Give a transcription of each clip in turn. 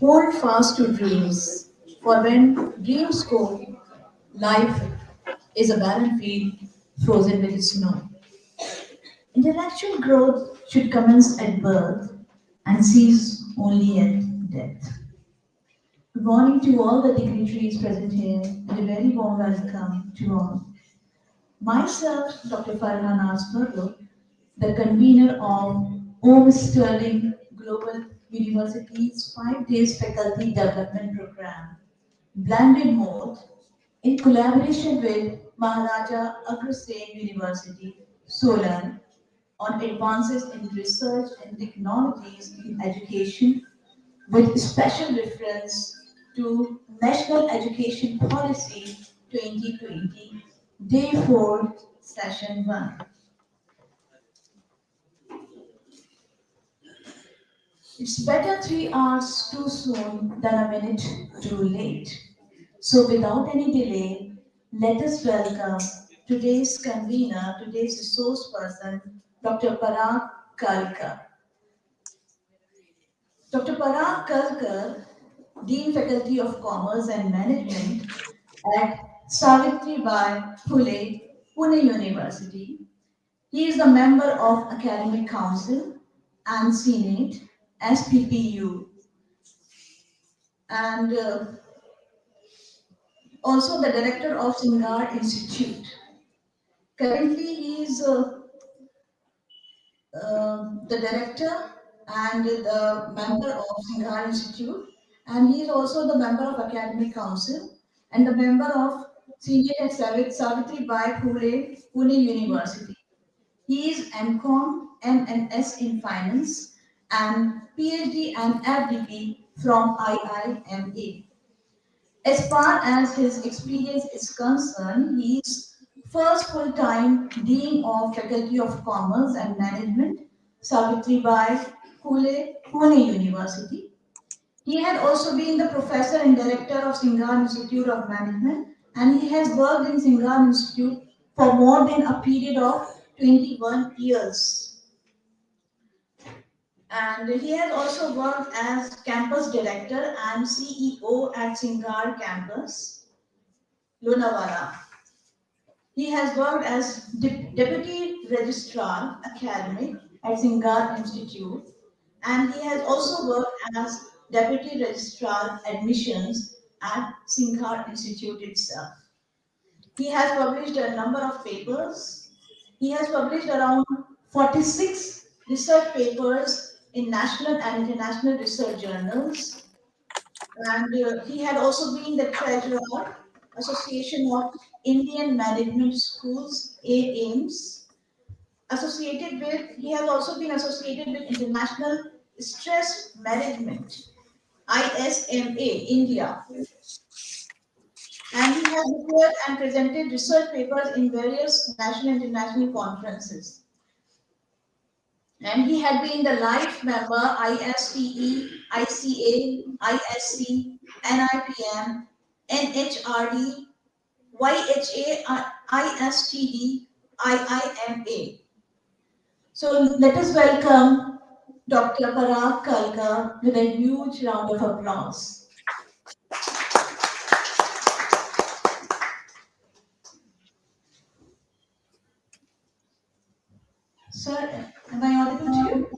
Hold fast to dreams, for when dreams go, life is a barren field frozen with snow. Intellectual growth should commence at birth and cease only at death. Good morning to all the dignitaries present here, and a very warm welcome to all. Myself, Dr. Farhan Asparlo, the convener of Om Sterling Global University's 5 days faculty development program, Blended Mode, in collaboration with Maharaja Agrasen University, Solan, on advances in research and technologies in education with special reference to National Education Policy 2020, Day 4, Session 1. It's better 3 hours too soon than a minute too late. So without any delay, let us welcome today's convener, today's resource person, Dr. Parag Kalkar. Dr. Parag Kalkar, Dean Faculty of Commerce and Management at Savitribai Phule, Pune University. He is a member of Academic Council and Senate, SPPU, and also the director of Singar Institute. Currently, he is the director and the member of Singhar Institute, and he is also the member of Academic Council and the member of Senate at Savitribai Phule, Pune University. He is MCom, MNS in Finance, and PhD and FDP from IIMA. As far as his experience is concerned, he is first full-time Dean of Faculty of Commerce and Management, Savitribai Phule, Pune University. He had also been the professor and director of Singhar Institute of Management, and he has worked in Singhar Institute for more than a period of 21 years. And he has also worked as campus director and CEO at Singhar campus, Lonavala. He has worked as Deputy Registrar Academic at Singhar Institute, and he has also worked as Deputy Registrar Admissions at Singhar Institute itself. He has published a number of papers. He has published around 46 research papers in national and international research journals. And he had also been the treasurer, Association of Indian Management Schools, AIMS, he has also been associated with International Stress Management, ISMA, India. And he has declared and presented research papers in various national and international conferences. And he had been the life member ISTE, ICA, ISC, NIPM, NHRD, YHA, ISTD, IIMA. So let us welcome Dr. Parag Kalkar with a huge round of applause. Sir, am I audible to you?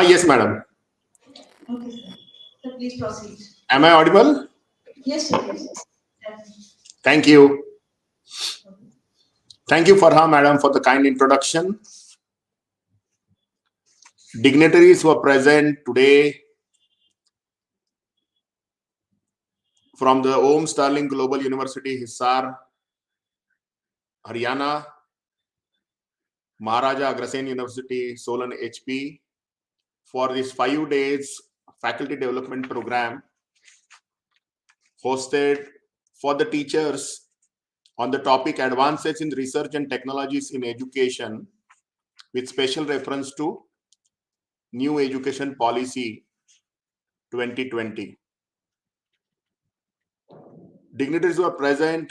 Yes, madam. Okay, sir. So please proceed. Am I audible? Yes, sir. Yes. Thank you. Thank you, Farha, madam, for the kind introduction. Dignitaries who are present today from the Om Sterling Global University, Hisar, Haryana, Maharaja Agrasen University, Solan, HP, for this 5 days faculty development program hosted for the teachers on the topic Advances in Research and Technologies in Education, with special reference to New Education Policy 2020. Dignitaries who are present,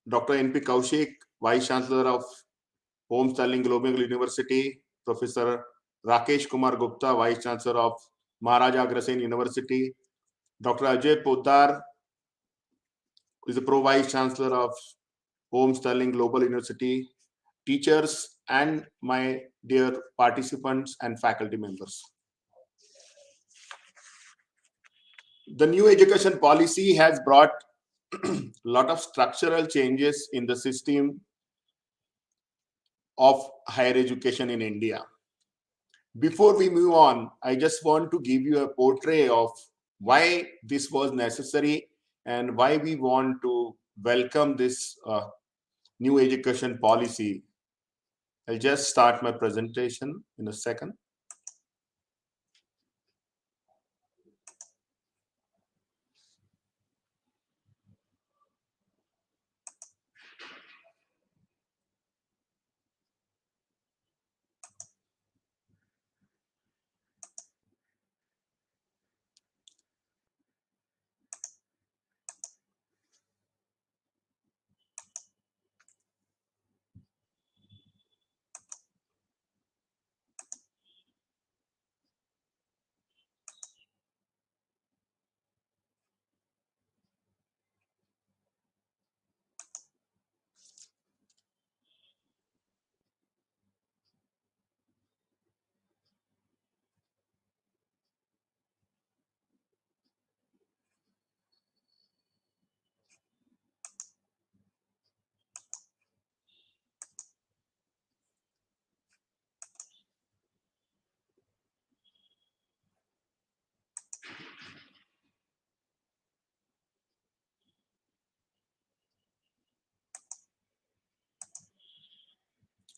Dr. N.P. Kaushik, Vice Chancellor of Om Sterling Global University, Professor Rakesh Kumar Gupta, Vice Chancellor of Maharaja Agrasen University. Dr. Ajay Poddar is the Pro Vice Chancellor of Home Sterling Global University. Teachers and my dear participants and faculty members. The new education policy has brought a lot of structural changes in the system of higher education in India. Before we move on, I just want to give you a portrait of why this was necessary and why we want to welcome this new education policy. I'll just start my presentation in a second.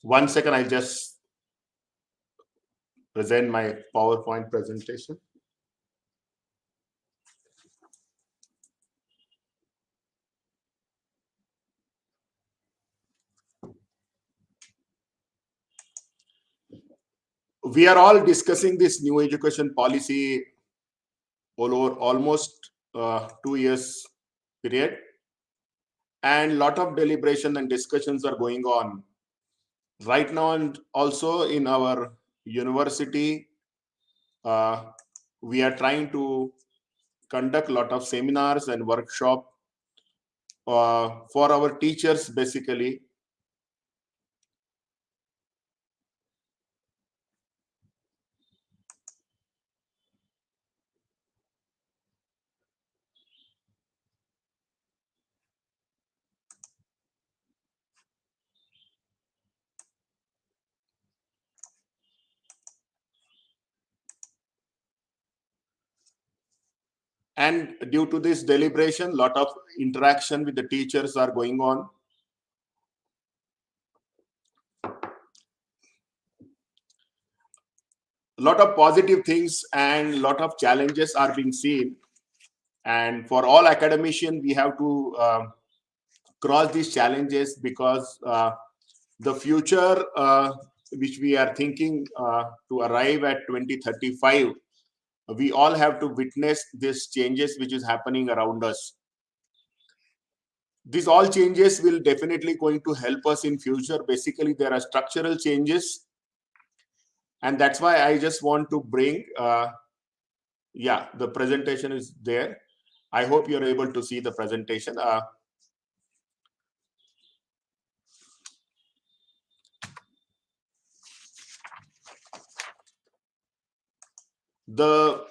One second, I'll just present my PowerPoint presentation. We are all discussing this new education policy all over almost 2 years period, and lot of deliberation and discussions are going on right now, and also in our university we are trying to conduct a lot of seminars and workshop for our teachers basically. And due to this deliberation, lot of interaction with the teachers are going on. A lot of positive things and lot of challenges are being seen. And for all academicians, we have to cross these challenges, because the future which we are thinking to arrive at 2035, we all have to witness these changes which is happening around us. These all changes will definitely going to help us in future. Basically, there are structural changes, and that's why I just want to bring the presentation is there. I hope you're able to see the presentation. The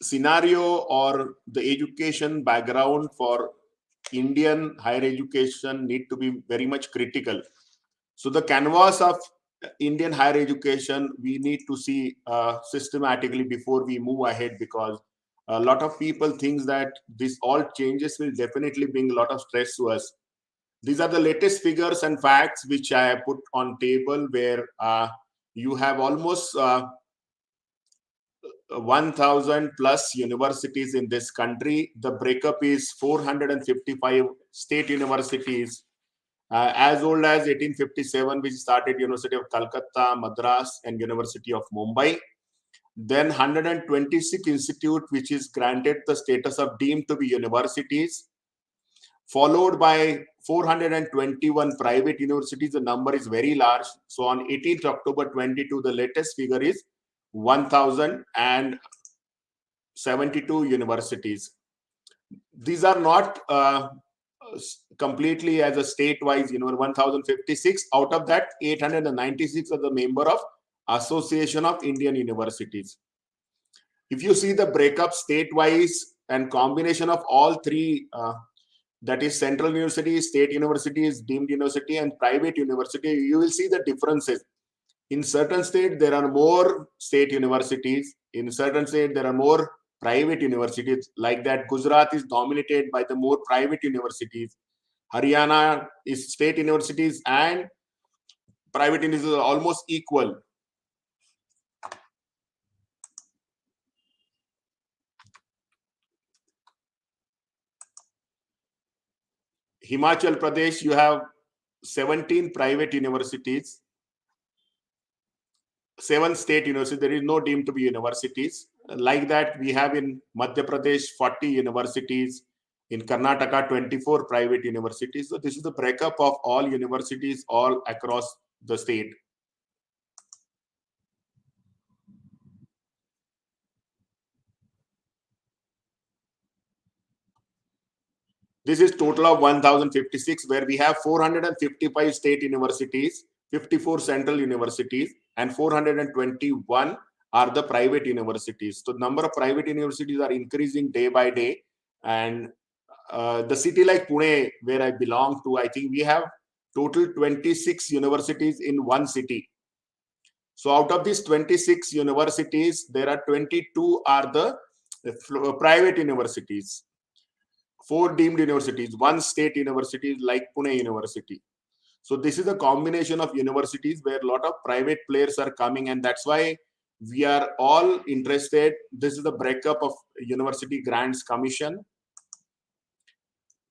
scenario or the education background for Indian higher education need to be very much critical. So the canvas of Indian higher education, we need to see systematically before we move ahead, because a lot of people think that this all changes will definitely bring a lot of stress to us. These are the latest figures and facts which I have put on table, where you have almost 1,000 plus universities in this country. The breakup is 455 state universities, as old as 1857, which started University of Calcutta, Madras, and University of Mumbai. Then 126 institute which is granted the status of deemed to be universities, followed by 421 private universities. The number is very large. So on 18th October 22, the latest figure is 1,000, and 72 universities. These are not completely as a state-wise, 1056. Out of that, 896 are the member of Association of Indian Universities. If you see the breakup state-wise and combination of all three, that is central universities, state universities, deemed university, and private university, you will see the differences. In certain states, there are more state universities. In certain states, there are more private universities. Like that, Gujarat is dominated by the more private universities. Haryana is state universities and private universities are almost equal. Himachal Pradesh, you have 17 private universities, 7 state universities. There is no deemed to be universities. Like that, we have in Madhya Pradesh 40 universities, in Karnataka 24 private universities. So this is the breakup of all universities all across the state. This is total of 1056, where we have 455 state universities, 54 central universities, and 421 are the private universities. So number of private universities are increasing day by day. And the city like Pune, where I belong to, I think we have total 26 universities in one city. So out of these 26 universities, there are 22 are the private universities. 4 deemed universities, 1 state university like Pune University. So this is a combination of universities where a lot of private players are coming, and that's why we are all interested. This is the breakup of University Grants Commission.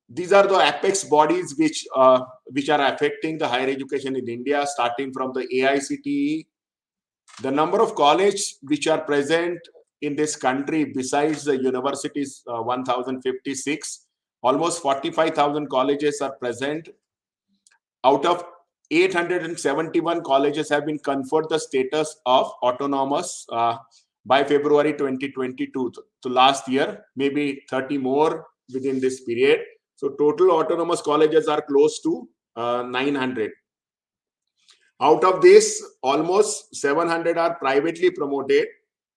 These are the apex bodies which are affecting the higher education in India, starting from the AICTE. The number of colleges which are present in this country besides the universities, 1056. Almost 45,000 colleges are present. Out of 871 colleges have been conferred the status of autonomous by February 2022. So last year, maybe 30 more within this period. So total autonomous colleges are close to 900. Out of this, almost 700 are privately promoted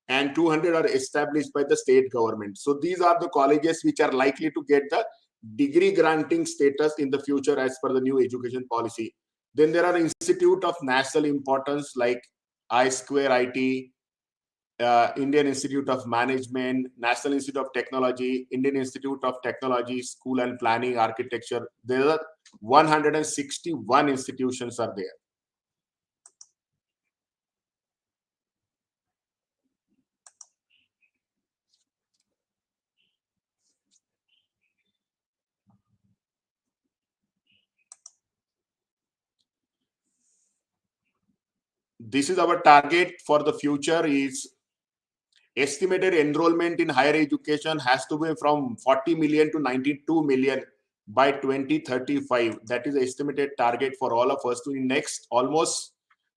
and 200 are established by the state government. So these are the colleges which are likely to get the degree granting status in the future as per the new education policy. Then there are institutes of national importance like I-Square IT, Indian Institute of Management, National Institute of Technology, Indian Institute of Technology, School and Planning, Architecture. There are 161 institutions are there. This is our target for the future. Is estimated enrollment in higher education has to be from 40 million to 92 million by 2035. That is the estimated target for all of us. To in next almost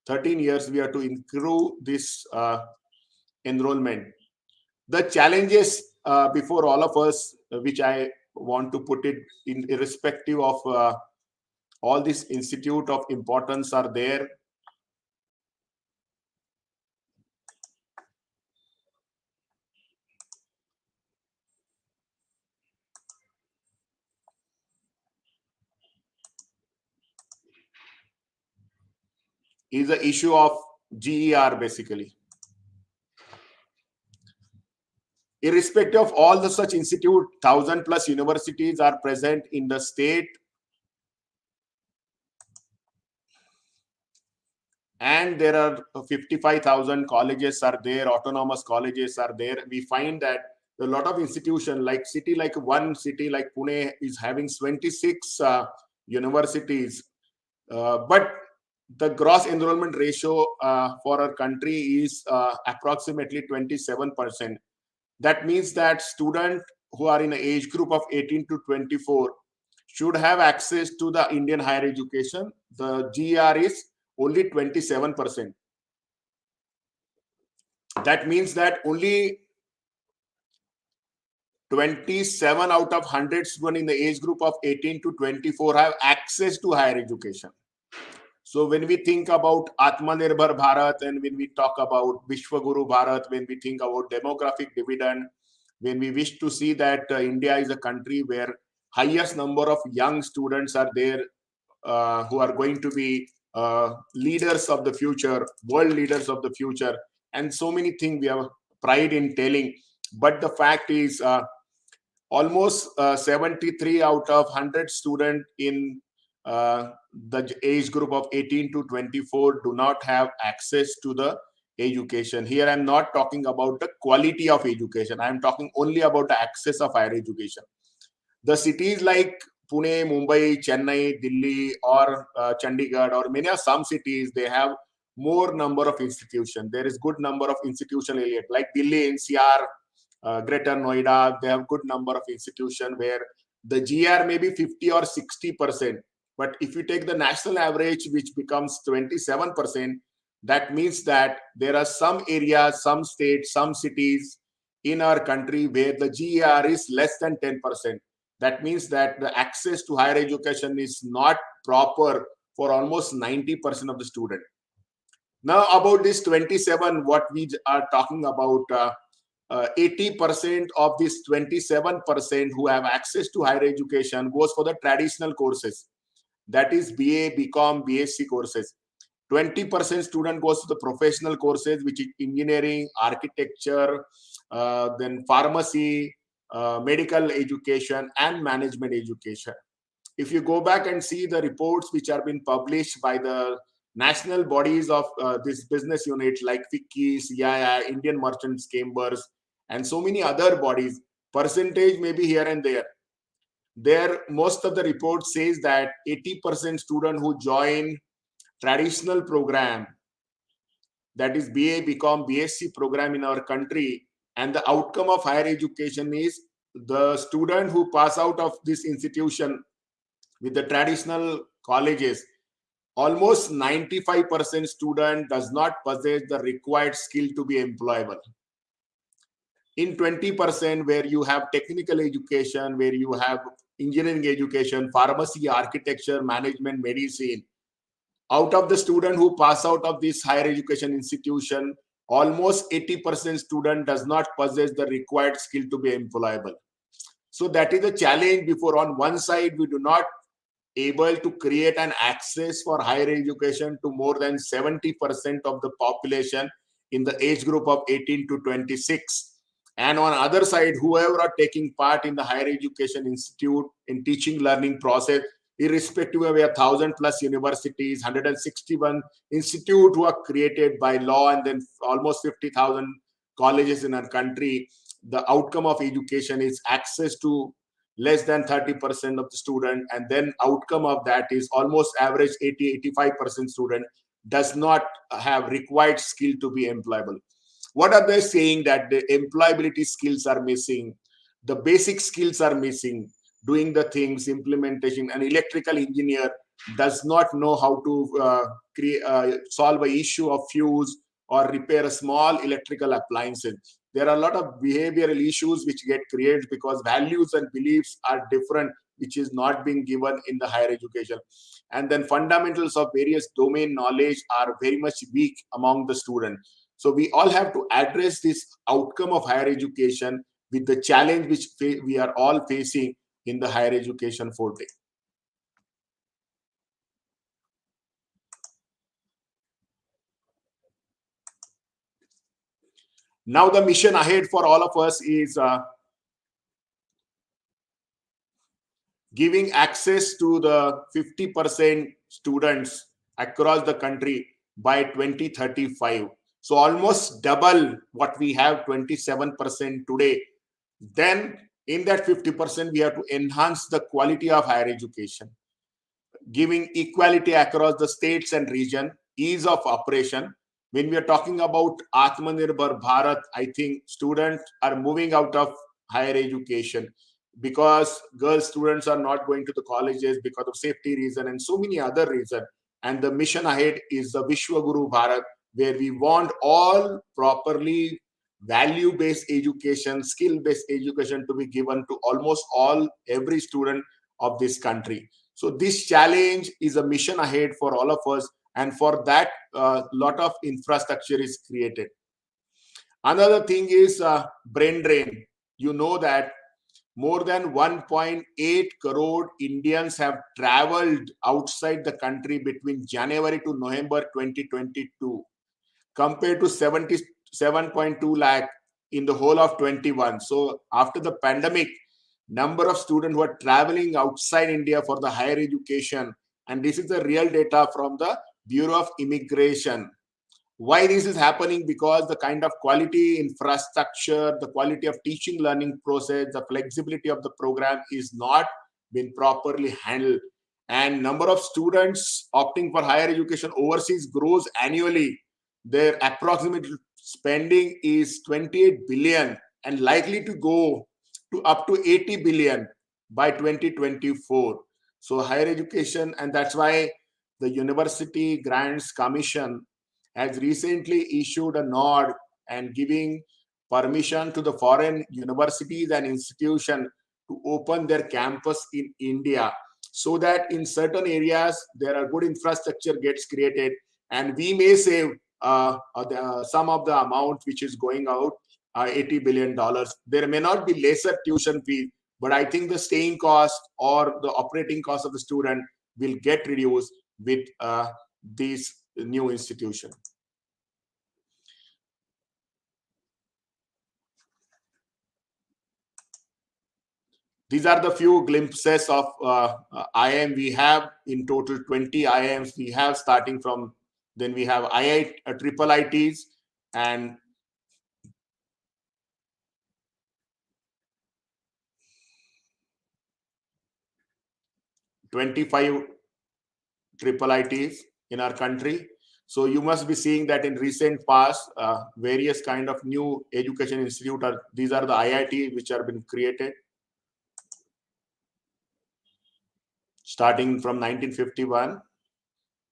13 years, we have to improve this enrollment. The challenges before all of us, which I want to put it in irrespective of all these institute of importance are there. Is the issue of GER basically. Irrespective of all the such institute, 1,000 plus universities are present in the state, and there are 55,000 colleges are there, autonomous colleges are there. We find that a lot of institutions like one city like Pune is having 26 universities, but the gross enrollment ratio for our country is approximately 27%. That means that students who are in an age group of 18 to 24 should have access to the Indian higher education. The GER is only 27%. That means that only 27 out of 100 students in the age group of 18 to 24 have access to higher education. So when we think about Atmanirbhar Bharat and when we talk about Vishwaguru Bharat, when we think about demographic dividend, when we wish to see that India is a country where highest number of young students are there who are going to be leaders of the future, world leaders of the future, and so many things we have pride in telling. But the fact is almost 73 out of 100 students in the age group of 18 to 24 do not have access to the education. Here I'm not talking about the quality of education. I'm talking only about the access of higher education. The cities like Pune, Mumbai, Chennai, Delhi, or Chandigarh, or many of some cities, they have more number of institutions. There is good number of institutional areas like Delhi, NCR, Greater Noida. They have good number of institutions where the GR may be 50 or 60%. But if you take the national average, which becomes 27%, that means that there are some areas, some states, some cities in our country where the GR is less than 10%. That means that the access to higher education is not proper for almost 90% of the student. Now about this 27, what we are talking about, 80% of this 27% who have access to higher education goes for the traditional courses. That is BA, BCom, BSc courses. 20% student goes to the professional courses, which is engineering, architecture, then pharmacy, medical education, and management education. If you go back and see the reports which are being published by the national bodies of this business unit like FICCI, CII, Indian Merchants Chambers, and so many other bodies, percentage may be here and there. There, most of the report says that 80% student who join traditional program, that is BA, BCom, BSc program in our country, and the outcome of higher education is the student who pass out of this institution with the traditional colleges, almost 95% student does not possess the required skill to be employable. In 20% where you have technical education, where you have engineering education, pharmacy, architecture, management, medicine, out of the student who pass out of this higher education institution, almost 80% student does not possess the required skill to be employable. So that is a challenge before. On one side, we do not able to create an access for higher education to more than 70% of the population in the age group of 18 to 26. And on other side, whoever are taking part in the higher education institute in teaching learning process, irrespective of 1,000 plus universities, 161 institute who are created by law, and then almost 50,000 colleges in our country, the outcome of education is access to less than 30% of the student, and then outcome of that is almost average 80-85% student does not have required skill to be employable. What are they saying? That the employability skills are missing, the basic skills are missing, doing the things, implementation. An electrical engineer does not know how to solve an issue of fuse or repair a small electrical appliances. There are a lot of behavioral issues which get created because values and beliefs are different, which is not being given in the higher education. And then fundamentals of various domain knowledge are very much weak among the students. So we all have to address this outcome of higher education with the challenge which we are all facing in the higher education forte. Now the mission ahead for all of us is giving access to the 50% students across the country by 2035. So almost double what we have, 27% today. Then in that 50%, we have to enhance the quality of higher education, giving equality across the states and region, ease of operation. When we are talking about Atmanirbhar Bharat, I think students are moving out of higher education because girl students are not going to the colleges because of safety reason and so many other reasons. And the mission ahead is the Vishwaguru Bharat, where we want all properly value-based education, skill-based education to be given to almost every student of this country. So this challenge is a mission ahead for all of us, and for that, a lot of infrastructure is created. Another thing is brain drain. You know that more than 1.8 crore Indians have traveled outside the country between January to November 2022, compared to 77.2 lakh in the whole of 21. So after the pandemic, number of students who are traveling outside India for the higher education, and this is the real data from the Bureau of Immigration. Why this is happening? Because the kind of quality infrastructure, the quality of teaching learning process, the flexibility of the program is not been properly handled, and number of students opting for higher education overseas grows annually. Their approximate spending is 28 billion and likely to go to up to 80 billion by 2024. So higher education, and that's why the University Grants Commission has recently issued a nod and giving permission to the foreign universities and institutions to open their campus in India, so that in certain areas there are good infrastructure gets created, and we may save some of the amount which is going out, $80 billion. There may not be lesser tuition fee, but I think the staying cost or the operating cost of the student will get reduced with these new institution. These are the few glimpses of IIM. We have in total 20 IIMs. We have starting from, then we have triple ITs and 25 triple ITs in our country. So you must be seeing that in recent past, various kind of new education institute these are the IIT which have been created. Starting from 1951,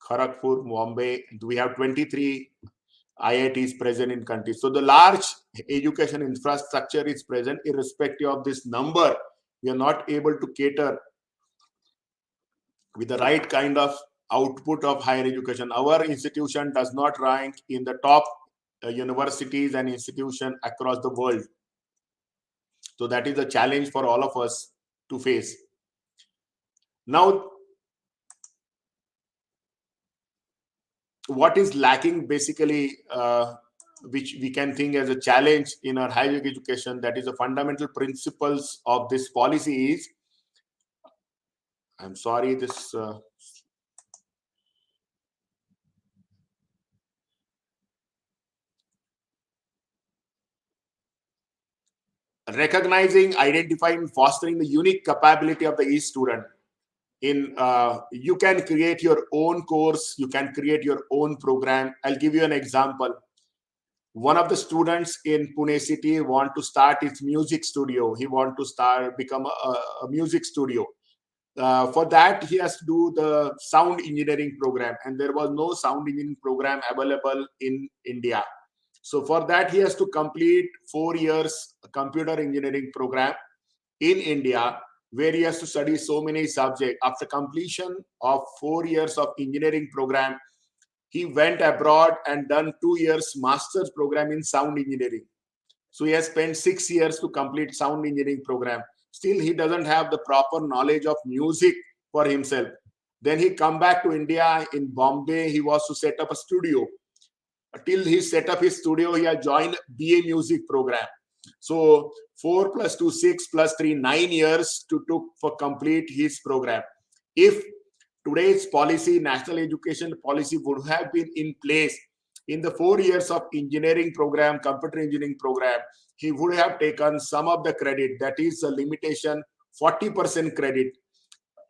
Kharagpur, Bombay, we have 23 IITs present in country. So the large education infrastructure is present. Irrespective of this number, we are not able to cater with the right kind of output of higher education. Our institution does not rank in the top universities and institutions across the world. So that is a challenge for all of us to face. Now, what is lacking basically, which we can think as a challenge in our higher education, that is the fundamental principles of this policy is, I'm sorry, this recognizing, identifying, fostering the unique capability of the each student. In you can create your own course, you can create your own program. I'll give you an example. One of the students in Pune city want to start his music studio. He want to become a music studio. For that, he has to do the sound engineering program, and there was no sound engineering program available in India. So for that, he has to complete 4 years computer engineering program in India, where he has to study so many subjects. After completion of 4 years of engineering program, he went abroad and done 2 years master's program in sound engineering. So he has spent 6 years to complete sound engineering program. Still, he doesn't have the proper knowledge of music for himself. Then he come back to India. In Bombay, he was to set up a studio. Till he set up his studio, he had joined BA music program. So 4 plus 2, 6 plus 3, 9 years to took for complete his program. If today's policy, national education policy, would have been in place in the 4 years of engineering program, computer engineering program, he would have taken some of the credit. That is a limitation, 40% credit.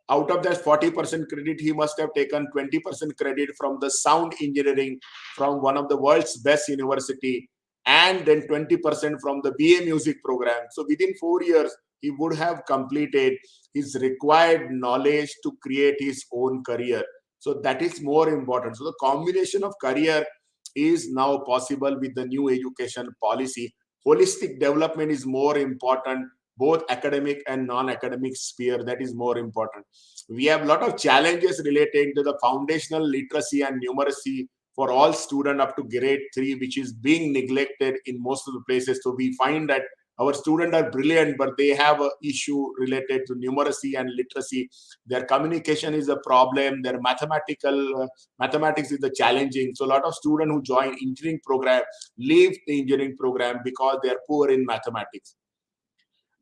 Out of that 40% credit, he must have taken 20% credit from the sound engineering from one of the world's best university, and then 20% from the BA music program. So within 4 years, he would have completed his required knowledge to create his own career. So that is more important. So the combination of career is now possible with the new education policy. holistic development is more important, both academic and non-academic sphere. That is more important. We have a lot of challenges related to the foundational literacy and numeracy for all students up to grade 3, which is being neglected in most of the places. So we find that our students are brilliant, but they have an issue related to numeracy and literacy. Their communication is a problem. Their mathematics is the challenging. So a lot of students who join engineering program leave the engineering program because they are poor in mathematics.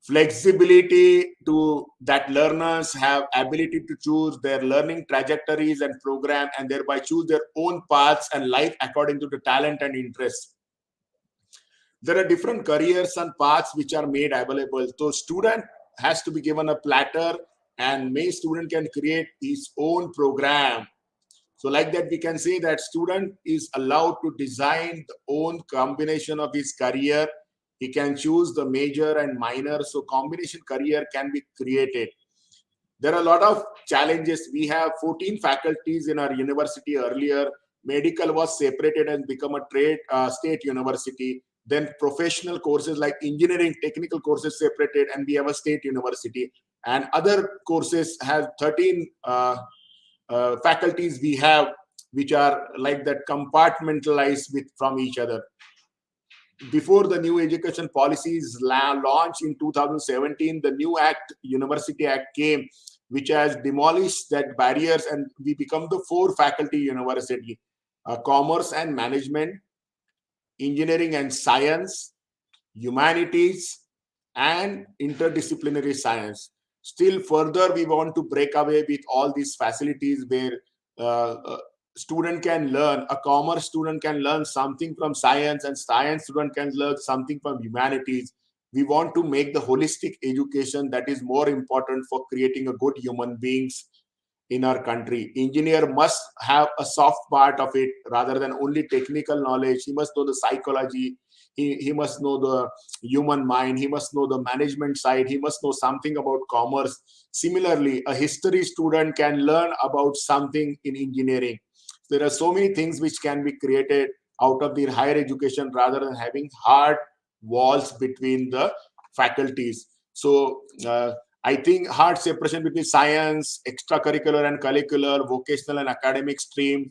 Flexibility to that learners have ability to choose their learning trajectories and program, and thereby choose their own paths and life according to the talent and interest. There are different careers and paths which are made available. So student has to be given a platter, and may student can create his own program. So like that, we can say that student is allowed to design the own combination of his career. He can choose the major and minor. So combination career can be created. There are a lot of challenges. We have 14 faculties in our university earlier. Medical was separated and become a trade state university. Then professional courses like engineering, technical courses separated, and we have a state university. And other courses have 13 faculties we have, which are like that compartmentalized from each other. Before the new education policies launched in 2017, the new act, University Act, came, which has demolished that barriers, and we become the 4 faculty university: commerce and management, engineering and science, humanities, and interdisciplinary science. Still further, we want to break away with all these facilities where student can learn, a commerce student can learn something from science, and science student can learn something from humanities. We want to make the holistic education that is more important for creating a good human beings in our country. Engineer must have a soft part of it rather than only technical knowledge. He must know the psychology. He must know the human mind. He must know the management side. He must know something about commerce. Similarly, a history student can learn about something in engineering. There are so many things which can be created out of the higher education rather than having hard walls between the faculties. So I think hard separation between science, extracurricular and curricular, vocational and academic streams,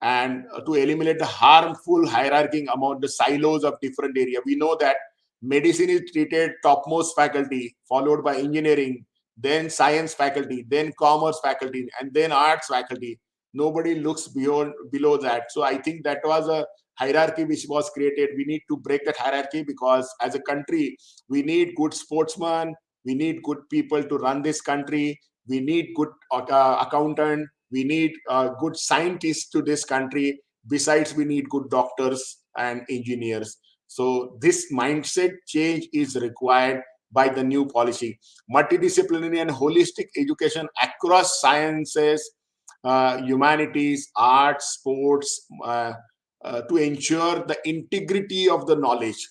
and to eliminate the harmful hierarchy among the silos of different areas. We know that medicine is treated topmost faculty, followed by engineering, then science faculty, then commerce faculty, and then arts faculty. Nobody looks below that. So I think that was a hierarchy which was created. We need to break that hierarchy, because as a country, we need good sportsmen, we need good people to run this country, we need good accountant, we need good scientists to this country. Besides, we need good doctors and engineers. So this mindset change is required by the new policy. Multidisciplinary and holistic education across sciences, humanities, arts, sports, to ensure the integrity of the knowledge.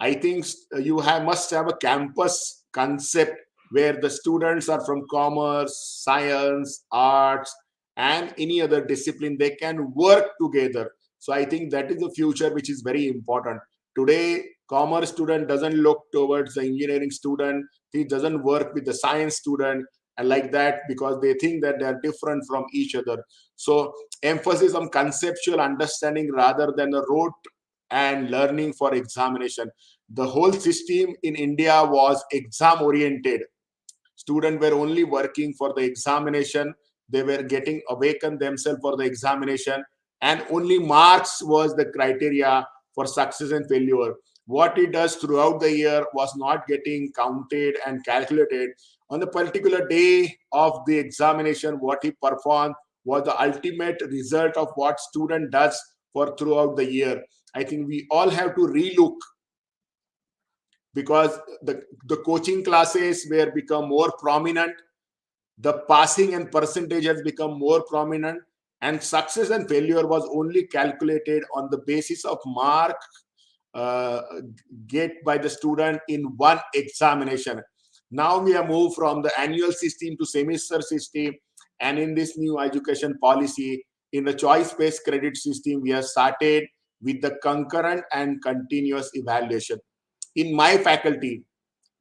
I think you must have a campus concept where the students are from commerce, science, arts, and any other discipline. They can work together. So I think that is the future, which is very important. Today, commerce student doesn't look towards the engineering student. He doesn't work with the science student, and like that, because they think that they are different from each other. So emphasis on conceptual understanding rather than the rote and learning for examination. The whole system in India was exam oriented. Students were only working for the examination. They were getting awakened themselves for the examination, and only marks was the criteria for success and failure. What he does throughout the year was not getting counted and calculated. On the particular day of the examination, what he performed was the ultimate result of what student does for throughout the year. I think we all have to relook, because the coaching classes were become more prominent, the passing and percentage has become more prominent, and success and failure was only calculated on the basis of mark uh, get by the student in one examination. Now we have moved from the annual system to semester system, and in this new education policy, in the choice-based credit system, we have started with the concurrent and continuous evaluation. In my faculty,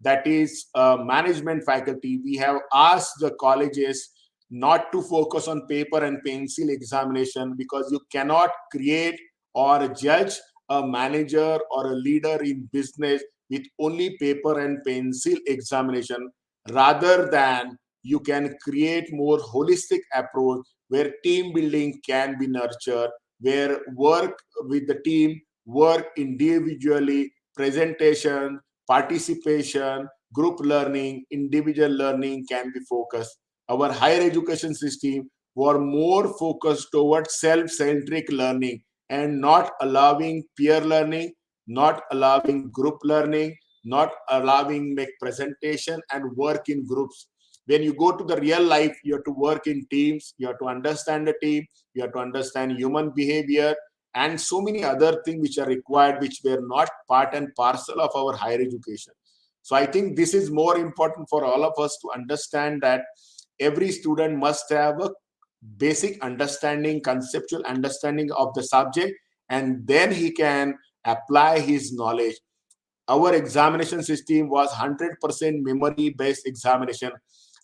that is management faculty, we have asked the colleges not to focus on paper and pencil examination, because you cannot create or judge a manager or a leader in business with only paper and pencil examination. Rather than, you can create more holistic approach where team building can be nurtured, where work with the team, work individually, presentation, participation, group learning, individual learning can be focused. Our higher education system were more focused towards self-centric learning and not allowing peer learning, not allowing group learning, not allowing make presentation and work in groups. When you go to the real life, you have to work in teams, you have to understand the team, you have to understand human behavior, and so many other things which are required, which were not part and parcel of our higher education. So I think this is more important for all of us to understand that every student must have a basic understanding, conceptual understanding of the subject, and then he can apply his knowledge. Our examination system was 100% memory based examination.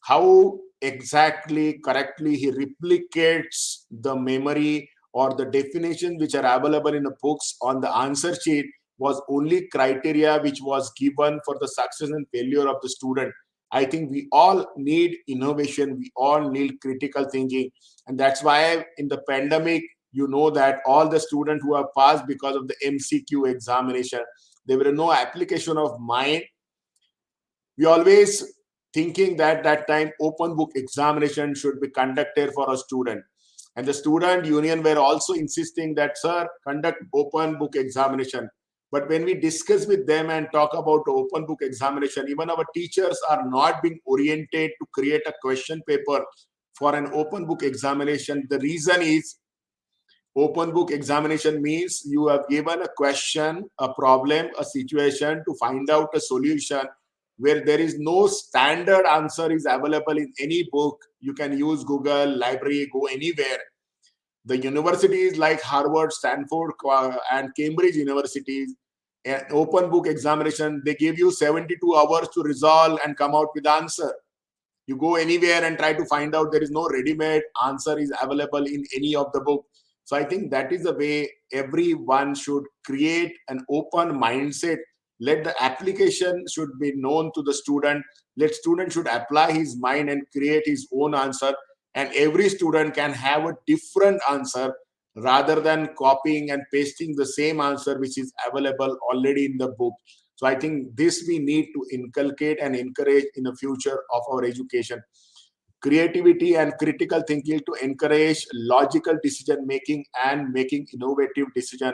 How exactly correctly he replicates the memory or the definitions which are available in the books on the answer sheet was only criteria which was given for the success and failure of the student. I think we all need innovation, we all need critical thinking, and that's why in the pandemic, you know that all the students who have passed because of the MCQ examination, there were no application of mind. We always thinking that that time open book examination should be conducted for a student, and the student union were also insisting that, sir, conduct open book examination. But when we discuss with them and talk about the open book examination, even our teachers are not being oriented to create a question paper for an open book examination. The reason is, open book examination means you have given a question, a problem, a situation to find out a solution, where there is no standard answer is available in any book. You can use Google, library, go anywhere. The universities like Harvard, Stanford, and Cambridge universities, an open book examination, they give you 72 hours to resolve and come out with the answer. You go anywhere and try to find out, there is no ready-made answer is available in any of the book. So I think that is the way everyone should create an open mindset. Let the application should be known to the student. Let student should apply his mind and create his own answer. And every student can have a different answer rather than copying and pasting the same answer which is available already in the book. So I think this we need to inculcate and encourage in the future of our education. Creativity and critical thinking to encourage logical decision making and making innovative decision.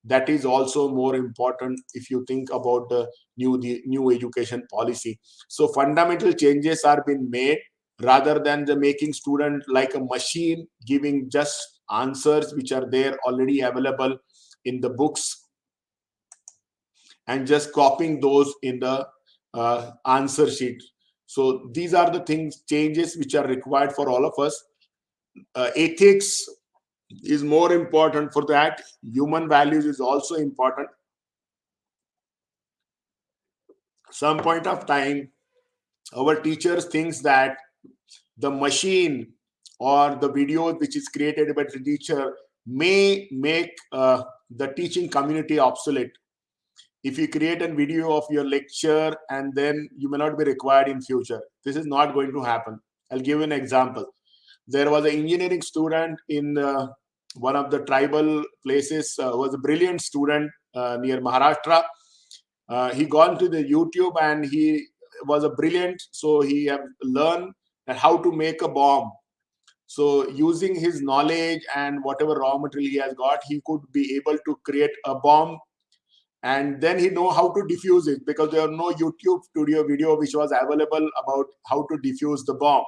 That is also more important if you think about the new education policy. So fundamental changes are being made rather than the making student like a machine giving just answers which are there already available in the books and just copying those in the answer sheet. So these are the things, changes which are required for all of us. Ethics is more important for that. Human values is also important. Some point of time, our teachers thinks that the machine or the video which is created by the teacher may make the teaching community obsolete. If you create a video of your lecture and then you may not be required in future, this is not going to happen. I'll give you an example. There was an engineering student in one of the tribal places, was a brilliant student near Maharashtra. He gone to the YouTube and he was a brilliant, so he have learned that how to make a bomb. So using his knowledge and whatever raw material he has got, he could be able to create a bomb, and then he know how to diffuse it, because there are no YouTube studio video which was available about how to diffuse the bomb.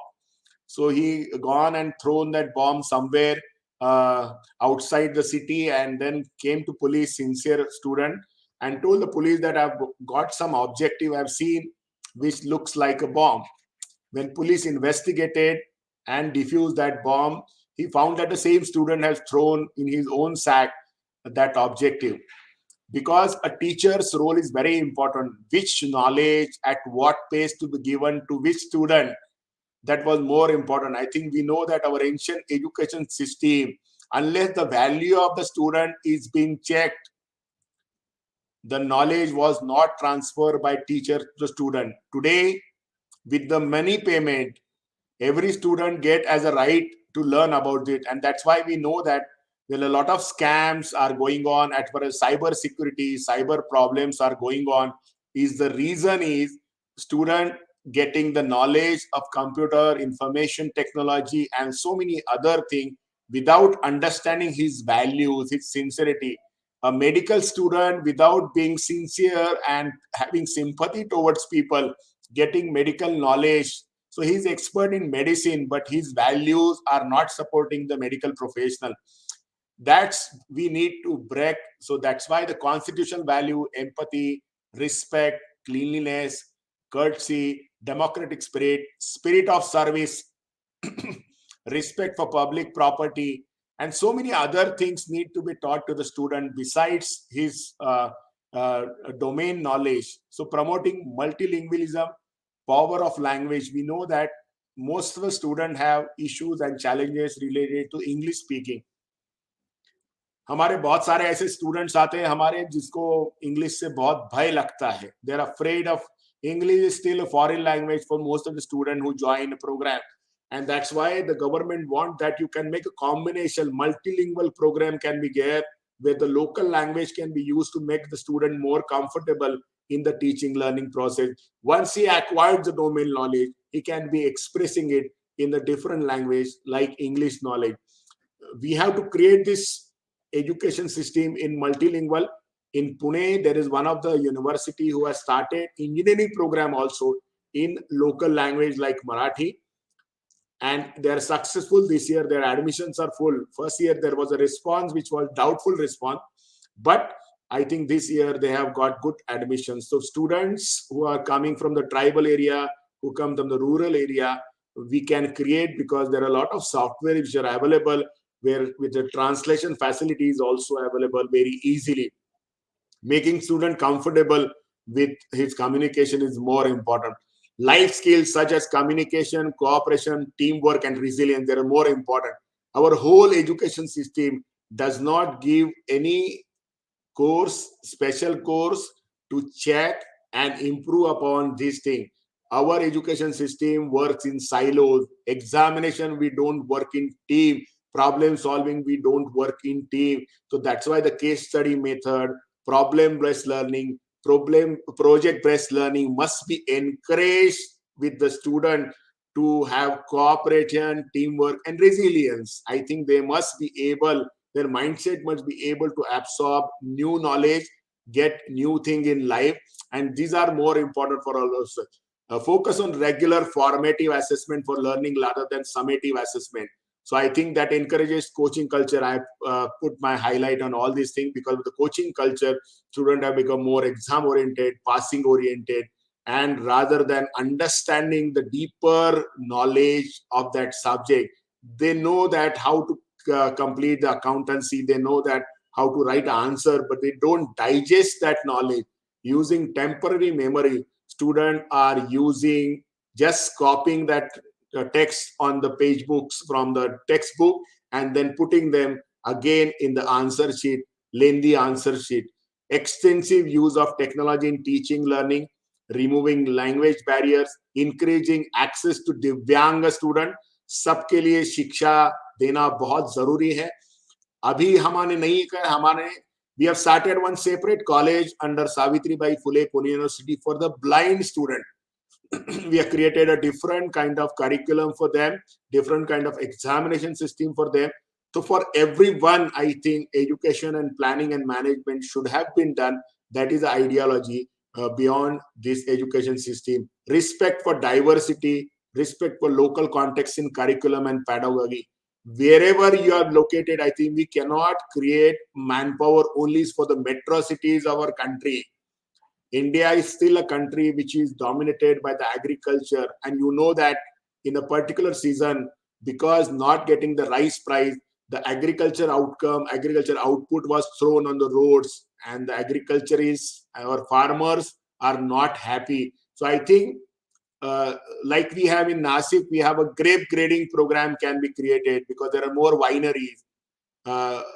So he gone and thrown that bomb somewhere outside the city, and then came to police, sincere student, and told the police that I've got some objective I've seen which looks like a bomb. When police investigated and diffused that bomb, he found that the same student has thrown in his own sack that objective. because a teacher's role is very important. Which knowledge at what pace to be given to which student, that was more important. I think we know that our ancient education system, unless the value of the student is being checked, the knowledge was not transferred by teacher to the student. Today, with the money payment, every student get as a right to learn about it, and that's why we know that there are a lot of scams are going on as far as cyber security, cyber problems are going on. Is the reason is student getting the knowledge of computer information technology and so many other things without understanding his values, his sincerity. A medical student, without being sincere and having sympathy towards people, getting medical knowledge, so he's expert in medicine, but his values are not supporting the medical professional. That's we need to break. So that's why the constitutional value, empathy, respect, cleanliness, courtesy, democratic spirit, spirit of service, respect for public property, and so many other things need to be taught to the student besides his uh, domain knowledge. So promoting multilingualism, power of language. We know that most of the students have issues and challenges related to English speaking. हमारे बहुत सारे ऐसे students आते हैं हमारे जिसको English से बहुत भय लगता है. They are afraid of English is still a foreign language for most of the students who join a program. And that's why the government want that you can make a combination, multilingual program can be there where the local language can be used to make the student more comfortable in the teaching learning process. Once he acquires the domain knowledge, he can be expressing it in the different language like English knowledge. We have to create this education system in multilingual. In Pune, there is one of the university who has started engineering program also in local language like Marathi. And they are successful this year. Their admissions are full. First year, there was a response which was doubtful response. But I think this year they have got good admissions. So students who are coming from the tribal area, who come from the rural area, we can create, because there are a lot of software which are available where with the translation facility is also available very easily. Making student comfortable with his communication is more important. Life skills such as communication, cooperation, teamwork, and resilience, they are more important. Our whole education system does not give any course, special course to check and improve upon this thing. Our education system works in silos. Examination, we don't work in team. Problem solving, we don't work in team. So that's why the case study method, problem-based learning, project-based learning must be encouraged with the student to have cooperation, teamwork, and resilience. I think they must be able, their mindset must be able to absorb new knowledge, get new thing in life, and these are more important for all of us. Focus on regular formative assessment for learning rather than summative assessment. So I think that encourages coaching culture. I put my highlight on all these things because of the coaching culture, students have become more exam oriented, passing oriented, and rather than understanding the deeper knowledge of that subject, they know that how to complete the accountancy, they know that how to write an answer, but they don't digest that knowledge. Using temporary memory, students are using just copying that text on the page books from the textbook and then putting them again in the answer sheet, lengthy answer sheet. Extensive use of technology in teaching learning, removing language barriers, encouraging access to दिव्यांग student, सबके लिए शिक्षा देना बहुत जरूरी है. अभी हमारे नहीं कर हमारे we have started one separate college under Savitribai Phule Pune University for the blind student. We have created a different kind of curriculum for them, different kind of examination system for them. So for everyone, I think education and planning and management should have been done. That is the ideology beyond this education system. Respect for diversity, respect for local context in curriculum and pedagogy. Wherever you are located, I think we cannot create manpower only for the metro cities of our country. India is still a country which is dominated by the agriculture, and you know that in a particular season, because not getting the rice price, the agriculture output was thrown on the roads, and the agriculture is, our farmers are not happy. So I think like we have in Nasik, we have a grape grading program can be created because there are more wineries.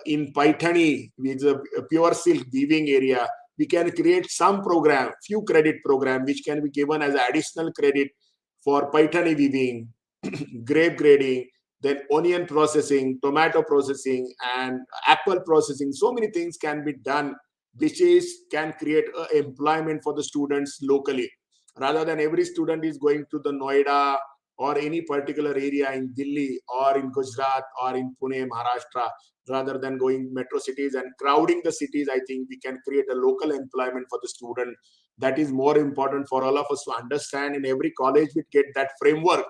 In Paithani, which is a pure silk weaving area, we can create some program, few credit program, which can be given as additional credit for Paithani weaving, grape grading, then onion processing, tomato processing, and apple processing. So many things can be done, which is can create employment for the students locally, rather than every student is going to the Noida or any particular area in Delhi or in Gujarat or in Pune, Maharashtra, rather than going metro cities and crowding the cities. I think we can create a local employment for the student. That is more important for all of us to understand. In every college, we get that framework.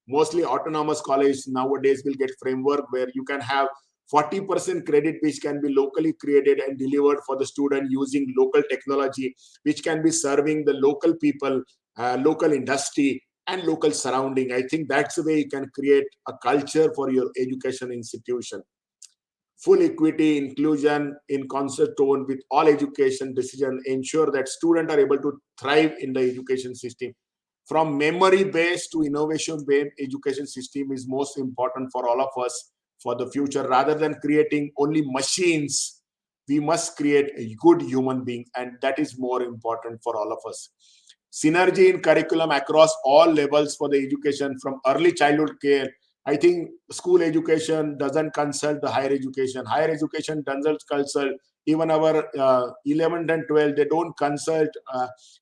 Mostly autonomous college nowadays will get framework where you can have 40% credit which can be locally created and delivered for the student using local technology, which can be serving the local people, local industry, and local surrounding. I think that's the way you can create a culture for your education institution. Full equity, inclusion in concert tone with all education decision ensure that students are able to thrive in the education system. From memory based to innovation based education system is most important for all of us for the future. Rather than creating only machines, we must create a good human being, and that is more important for all of us. Synergy in curriculum across all levels for the education from early childhood care. I think school education doesn't consult the higher education. Higher education doesn't consult even our 11th and 12th. They don't consult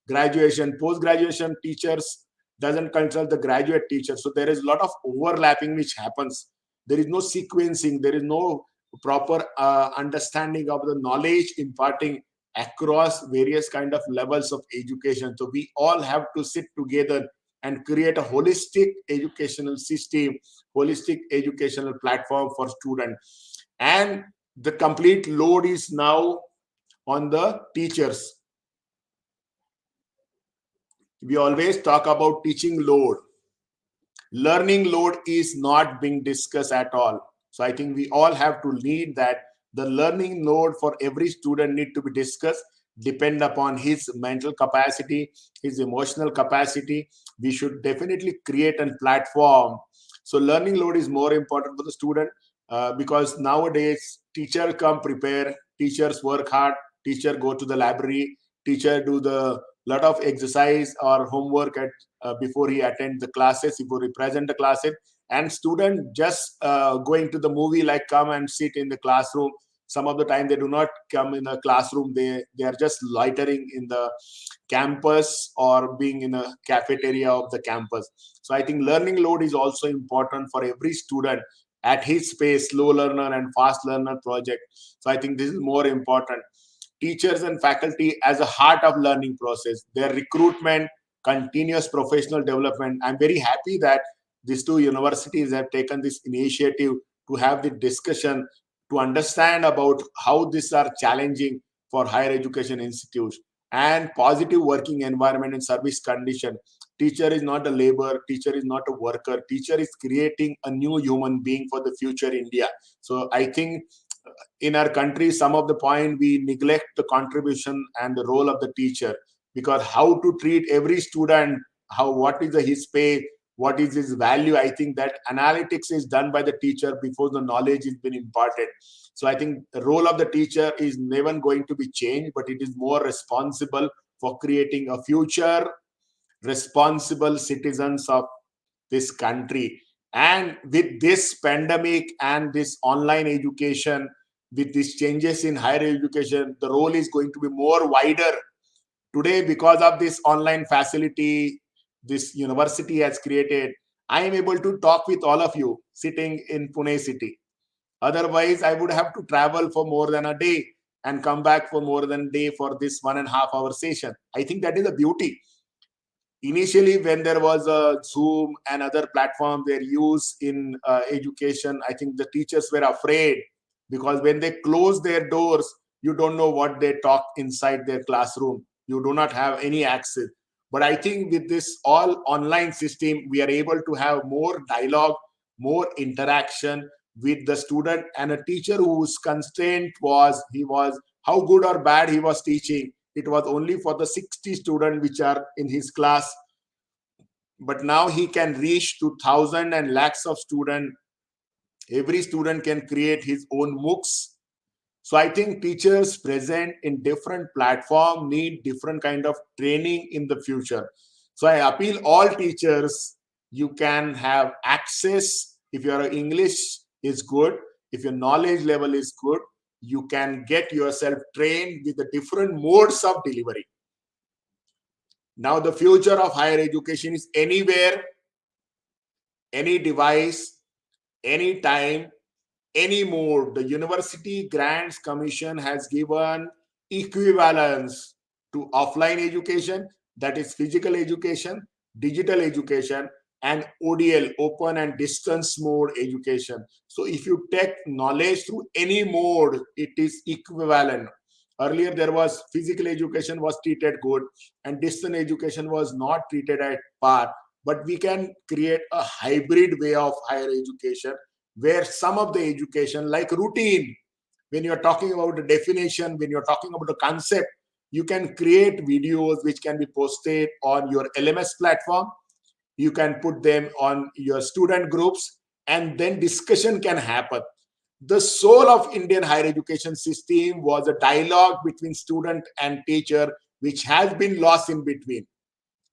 graduation. Post graduation teachers doesn't consult the graduate teachers. So there is a lot of overlapping which happens. There is no sequencing. There is no proper understanding of the knowledge imparting across various kind of levels of education. So we all have to sit together and create a holistic educational system, holistic educational platform for students. And the complete load is now on the teachers. We always talk about teaching load. Learning load is not being discussed at all. So I think we all have to lead that the learning load for every student need to be discussed, depend upon his mental capacity, his emotional capacity. We should definitely create a platform. So learning load is more important for the student because nowadays teacher come prepare, teachers work hard, teacher go to the library, teacher do the lot of exercise or homework at before he attend the classes, before he present the classes, and student just going to the movie like come and sit in the classroom. Some of the time they do not come in the classroom, they are just loitering in the campus or being in a cafeteria of the campus. So I think learning load is also important for every student at his pace, slow learner and fast learner project. So I think this is more important. Teachers and faculty as a heart of learning process, their recruitment, continuous professional development. I'm very happy that these two universities have taken this initiative to have the discussion to understand about how these are challenging for higher education institutes. And positive working environment and service condition. Teacher is not a labor, teacher is not a worker, teacher is creating a new human being for the future India. So I think in our country, some of the point we neglect the contribution and the role of the teacher, because how to treat every student, how, what is the his pay, what is his value. I think that analytics is done by the teacher before the knowledge has been imparted. So I think the role of the teacher is never going to be changed, but it is more responsible for creating a future responsible citizens of this country. And with this pandemic and this online education, with these changes in higher education, the role is going to be more wider. Today, because of this online facility this university has created, I am able to talk with all of you sitting in Pune city. Otherwise, I would have to travel for more than a day and come back for more than a day for this 1.5 hour session. I think that is a beauty. Initially, when there was a Zoom and other platforms were used in education, I think the teachers were afraid, because when they close their doors, you don't know what they talk inside their classroom. You do not have any access. But I think with this all online system, we are able to have more dialogue, more interaction with the student, and a teacher whose constraint was he was how good or bad he was teaching. It was only for the 60 students which are in his class. But now he can reach to thousands and lakhs of students. Every student can create his own MOOCs. So I think teachers present in different platform need different kind of training in the future. So I appeal all teachers, you can have access. If your English is good, if your knowledge level is good, you can get yourself trained with the different modes of delivery. Now the future of higher education is anywhere, any device, any time, any mode. The University Grants Commission has given equivalence to offline education, that is physical education, digital education, and ODL, open and distance mode education. So if you take knowledge through any mode, it is equivalent. Earlier there was physical education was treated good and distance education was not treated at par. But we can create a hybrid way of higher education where some of the education, like routine, when you're talking about the definition, when you're talking about the concept, you can create videos which can be posted on your LMS platform. You can put them on your student groups, and then discussion can happen. The soul of Indian higher education system was a dialogue between student and teacher, which has been lost in between.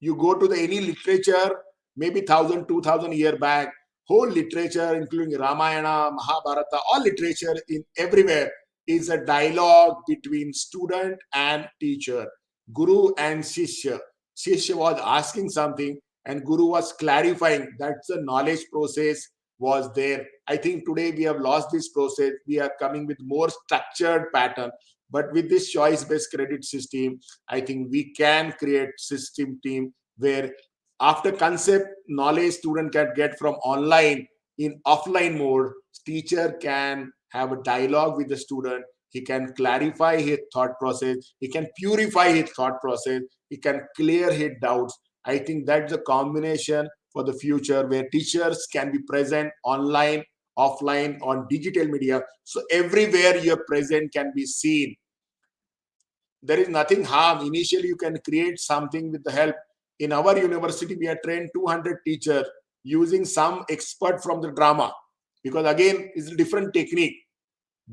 You go to the any literature, maybe 1,000, 2,000 years back, whole literature, including Ramayana, Mahabharata, all literature in everywhere is a dialogue between student and teacher, guru and shishya. Shishya was asking something and guru was clarifying. That's the knowledge process was there. I think today we have lost this process. We are coming with more structured pattern. But with this choice-based credit system, I think we can create system team where after concept knowledge student can get from online in offline mode, teacher can have a dialogue with the student. He can clarify his thought process. He can purify his thought process. He can clear his doubts. I think that's a combination for the future where teachers can be present online, offline, on digital media. So everywhere you're present can be seen. There is nothing harm. Initially, you can create something with the help. In our university, we have trained 200 teachers using some expert from the drama, because again, it's a different technique.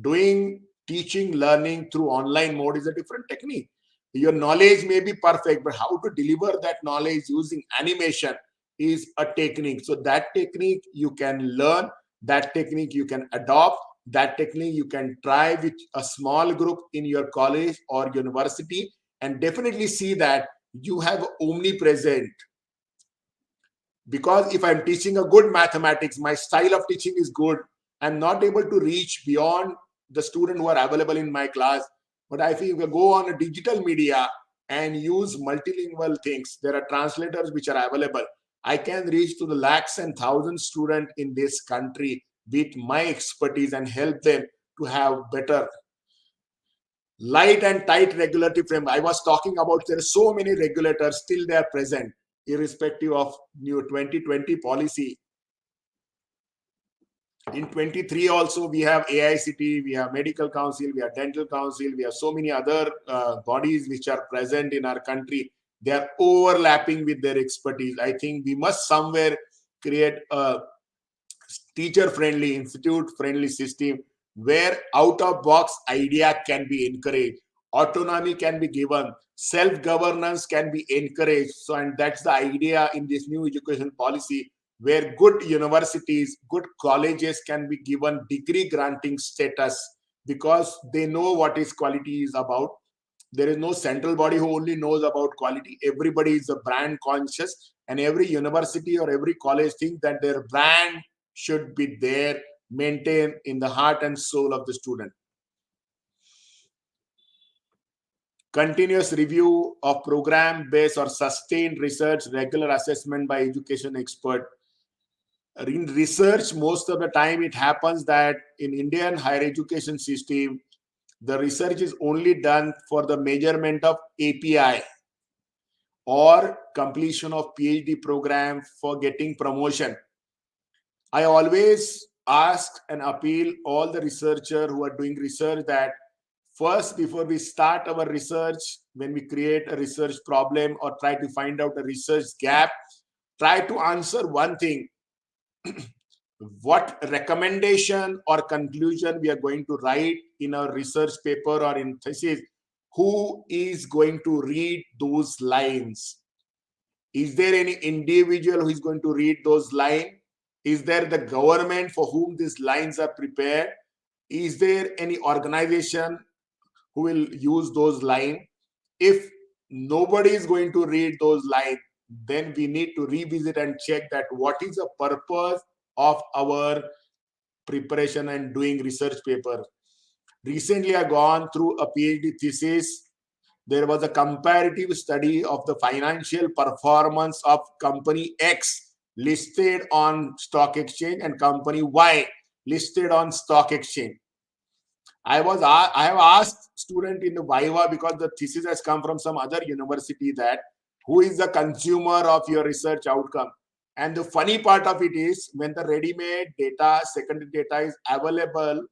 Doing teaching, learning through online mode is a different technique. Your knowledge may be perfect, but how to deliver that knowledge using animation is a technique. So that technique you can learn, that technique you can adopt, that technique you can try with a small group in your college or university, and definitely see that you have omnipresent. Because if I'm teaching a good mathematics, my style of teaching is good, I'm not able to reach beyond the student who are available in my class. But if you go on a digital media and use multilingual things, there are translators which are available. I can reach to the lakhs and thousands students in this country with my expertise and help them to have better light and tight regulatory frame. I was talking about there are so many regulators, still they are present, irrespective of new 2020 policy. In 23 also, we have AICT, we have Medical Council, we have Dental Council, we have so many other bodies which are present in our country. They are overlapping with their expertise. I think we must somewhere create a teacher-friendly, institute-friendly system where out-of-box idea can be encouraged, autonomy can be given, self-governance can be encouraged. So, and that's the idea in this new education policy, where good universities, good colleges can be given degree granting status because they know what is quality is about. There is no central body who only knows about quality. Everybody is a brand conscious, and every university or every college thinks that their brand should be there, maintained in the heart and soul of the student. Continuous review of program-based or sustained research, regular assessment by education expert. In research, most of the time it happens that in Indian higher education system, the research is only done for the measurement of API or completion of PhD program for getting promotion. I always ask and appeal all the researchers who are doing research that first, before we start our research, when we create a research problem or try to find out a research gap, try to answer one thing. What recommendation or conclusion we are going to write in a research paper or in thesis? Who is going to read those lines? Is there any individual who is going to read those lines? Is there the government for whom these lines are prepared? Is there any organization who will use those lines? If nobody is going to read those lines, then we need to revisit and check that what is the purpose of our preparation and doing research paper. Recently, I gone through a PhD thesis. There was a comparative study of the financial performance of company X listed on stock exchange and company Y listed on stock exchange. I have asked student in the Viva, because the thesis has come from some other university, that who is the consumer of your research outcome. And the funny part of it is, when the ready-made data, secondary data is available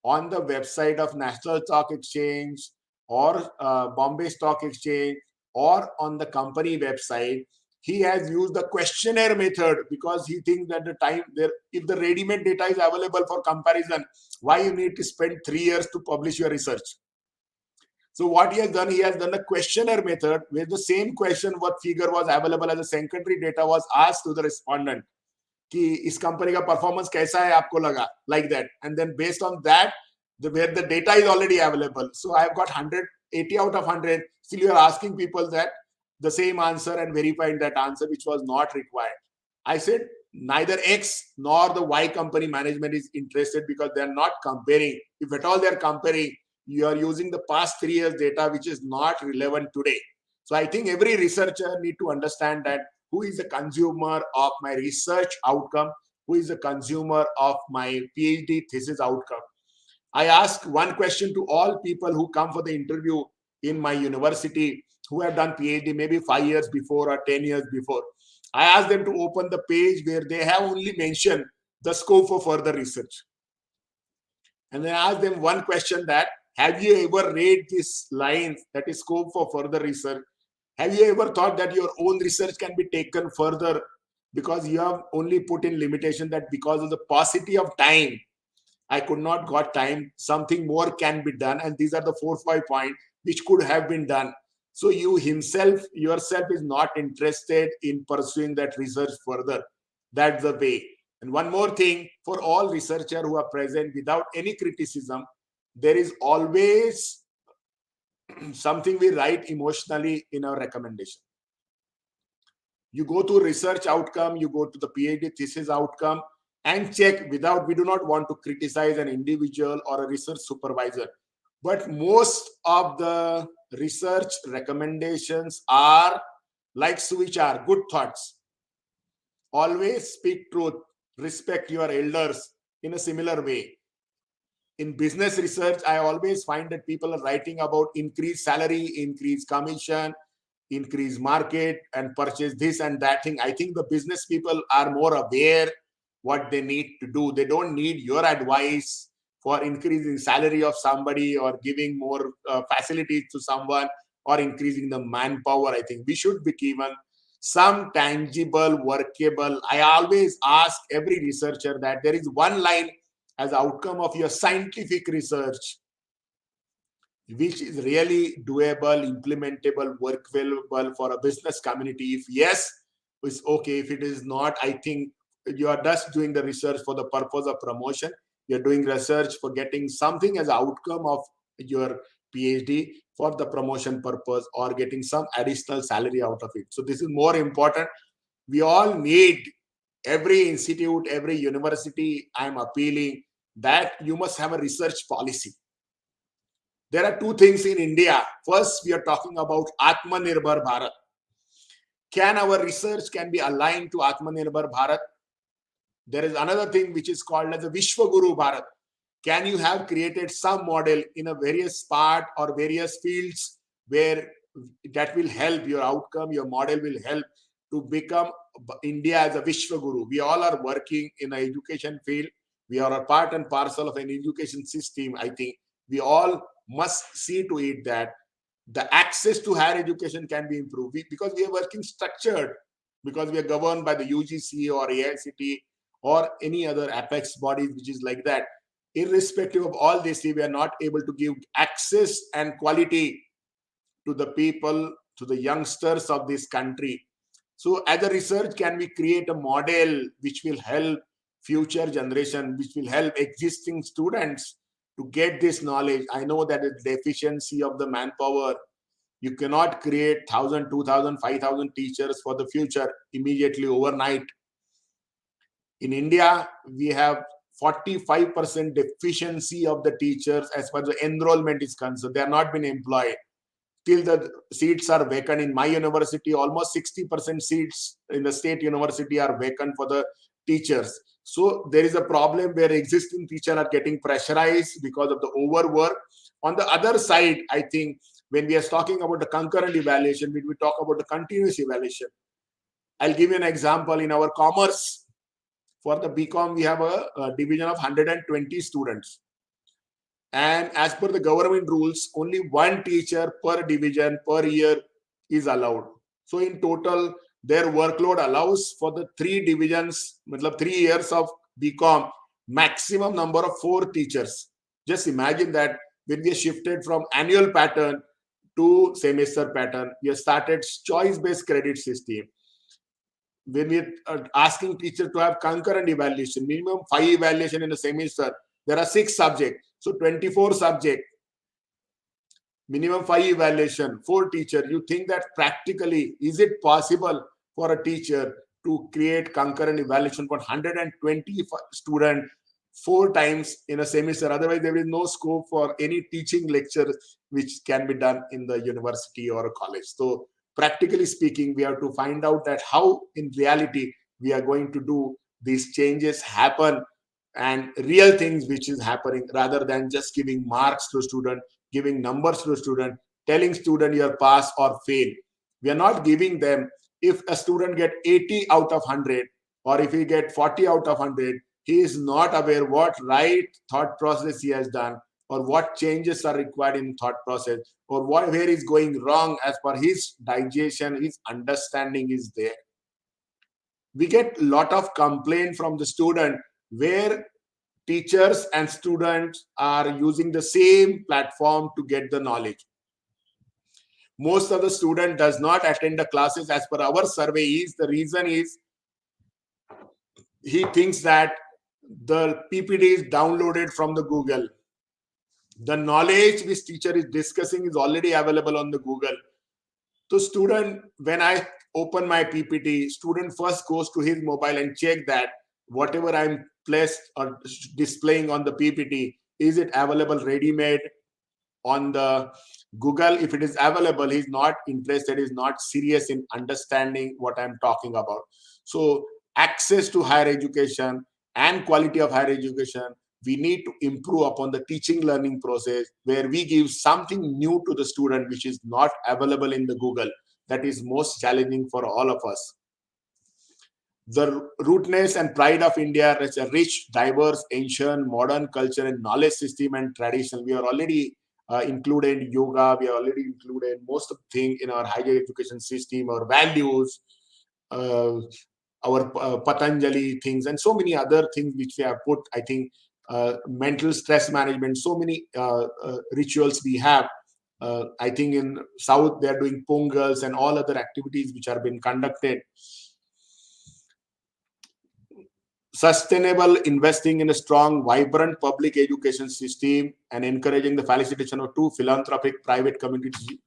on the website of National Stock Exchange or Bombay Stock Exchange or on the company website, he has used the questionnaire method, because he thinks that the time there, if the ready-made data is available for comparison, why you need to spend 3 years to publish your research? So what he has done a questionnaire method where the same question, what figure was available as a secondary data, was asked to the respondent कि इस company का performance कैसा है आपको लगा, like that, and then based on that, where the data is already available. So I have got 180 out of 100. Still you are asking people that the same answer and verifying that answer, which was not required. I said neither X nor the Y company management is interested, because they are not comparing. If at all they are comparing, you are using the past 3 years data, which is not relevant today. So I think every researcher need to understand that who is the consumer of my research outcome, who is the consumer of my PhD thesis outcome. I ask one question to all people who come for the interview in my university, who have done PhD maybe 5 years before or 10 years before. I ask them to open the page where they have only mentioned the scope for further research. And then I ask them one question, that have you ever read this line, that is scope for further research? Have you ever thought that your own research can be taken further, because you have only put in limitation that because of the paucity of time, I could not got time, something more can be done, and these are the 4-5 points which could have been done. So you yourself is not interested in pursuing that research further. That's the way. And one more thing, for all researchers who are present, without any criticism, there is always something we write emotionally in our recommendation. You go to research outcome, you go to the PhD thesis outcome, and check. We do not want to criticize an individual or a research supervisor, but most of the research recommendations are like switch are good thoughts. Always speak truth, respect your elders in a similar way. In business research, I always find that people are writing about increased salary, increased commission, increased market, and purchase this and that thing. I think the business people are more aware what they need to do. They don't need your advice for increasing salary of somebody or giving more facilities to someone or increasing the manpower. I think we should be given some tangible, workable. I always ask every researcher that there is one line as outcome of your scientific research which is really doable, implementable, workable for a business community. If yes, it's okay. If it is not, I think you are just doing the research for the purpose of promotion. You're doing research for getting something as outcome of your PhD for the promotion purpose or getting some additional salary out of it. So this is more important. We all need, every institute, every university, I'm appealing that you must have a research policy. There are two things in India. First, we are talking about Atmanirbhar Bharat. Can our research can be aligned to Atmanirbhar Bharat? There is another thing which is called as a Vishwaguru Bharat. Can you have created some model in a various part or various fields where that will help your outcome, your model will help to become India as a Vishwaguru? We all are working in an education field. We are a part and parcel of an education system. I think we all must see to it that the access to higher education can be improved. Because we are working structured, because we are governed by the UGC or AICT or any other apex bodies which is like that. Irrespective of all this, we are not able to give access and quality to the people, to the youngsters of this country. So as a research, can we create a model which will help future generation, which will help existing students to get this knowledge? I know that the deficiency of the manpower, you cannot create 1,000, 2,000, 5,000 teachers for the future immediately overnight. In India, we have 45% deficiency of the teachers as far as the enrollment is concerned. They are not been employed. Till the seats are vacant in my university, almost 60% seats in the state university are vacant for the teachers. So there is a problem where existing teachers are getting pressurized because of the overwork. On the other side, I think when we are talking about the concurrent evaluation, when we talk about the continuous evaluation, I'll give you an example. In our commerce, for the BCom, we have a division of 120 students. And as per the government rules, only one teacher per division per year is allowed. So in total, their workload allows for the 3 divisions, 3 years of BCom, maximum number of 4 teachers. Just imagine that when we shifted from annual pattern to semester pattern, we have started choice-based credit system. When we are asking teachers to have concurrent evaluation, minimum 5 evaluation in a semester, there are 6 subjects. So 24 subject, minimum 5 evaluation, 4 teacher. You think that practically, is it possible for a teacher to create concurrent evaluation for 120 student 4 times in a semester? Otherwise, there is no scope for any teaching lecture which can be done in the university or a college. So practically speaking, we have to find out that how in reality we are going to do these changes happen and real things which is happening, rather than just giving marks to student, giving numbers to student, telling student you're pass or fail. We are not giving them. If a student get 80 out of 100 or if he get 40 out of 100, he is not aware what right thought process he has done or what changes are required in thought process or where is going wrong as per his digestion, his understanding is there. We get a lot of complaint from the student where teachers and students are using the same platform to get the knowledge. Most of the student does not attend the classes as per our survey. Is the reason is he thinks that the PPT is downloaded from the Google. The knowledge which teacher is discussing is already available on the Google. So student, when I open my PPT, student first goes to his mobile and check that whatever I'm placed or displaying on the PPT, is it available ready-made on the Google? If it is available, he's not interested, he's not serious in understanding what I'm talking about. So access to higher education and quality of higher education, we need to improve upon the teaching learning process where we give something new to the student which is not available in the Google. That is most challenging for all of us. The rootness and pride of India is a rich, diverse, ancient, modern culture and knowledge system and tradition. We are already included yoga. We are already included most of the things in our higher education system, our values, our Patanjali things, and so many other things which we have put. I think mental stress management, so many rituals we have. I think in South they are doing pongals and all other activities which are being conducted. Sustainable investing in a strong, vibrant public education system and encouraging the facilitation of 2 philanthropic private communities.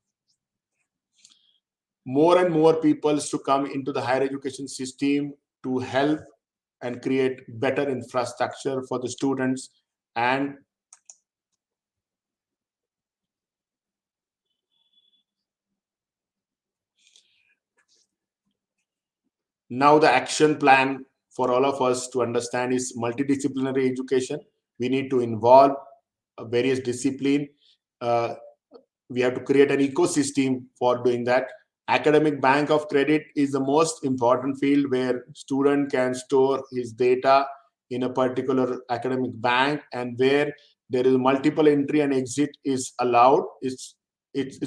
More and more people to come into the higher education system to help and create better infrastructure for the students. And now the action plan for all of us to understand is multidisciplinary education. We need to involve various disciplines. We have to create an ecosystem for doing that. Academic bank of credit is the most important field where student can store his data in a particular academic bank, and where There is multiple entry and exit is allowed. It's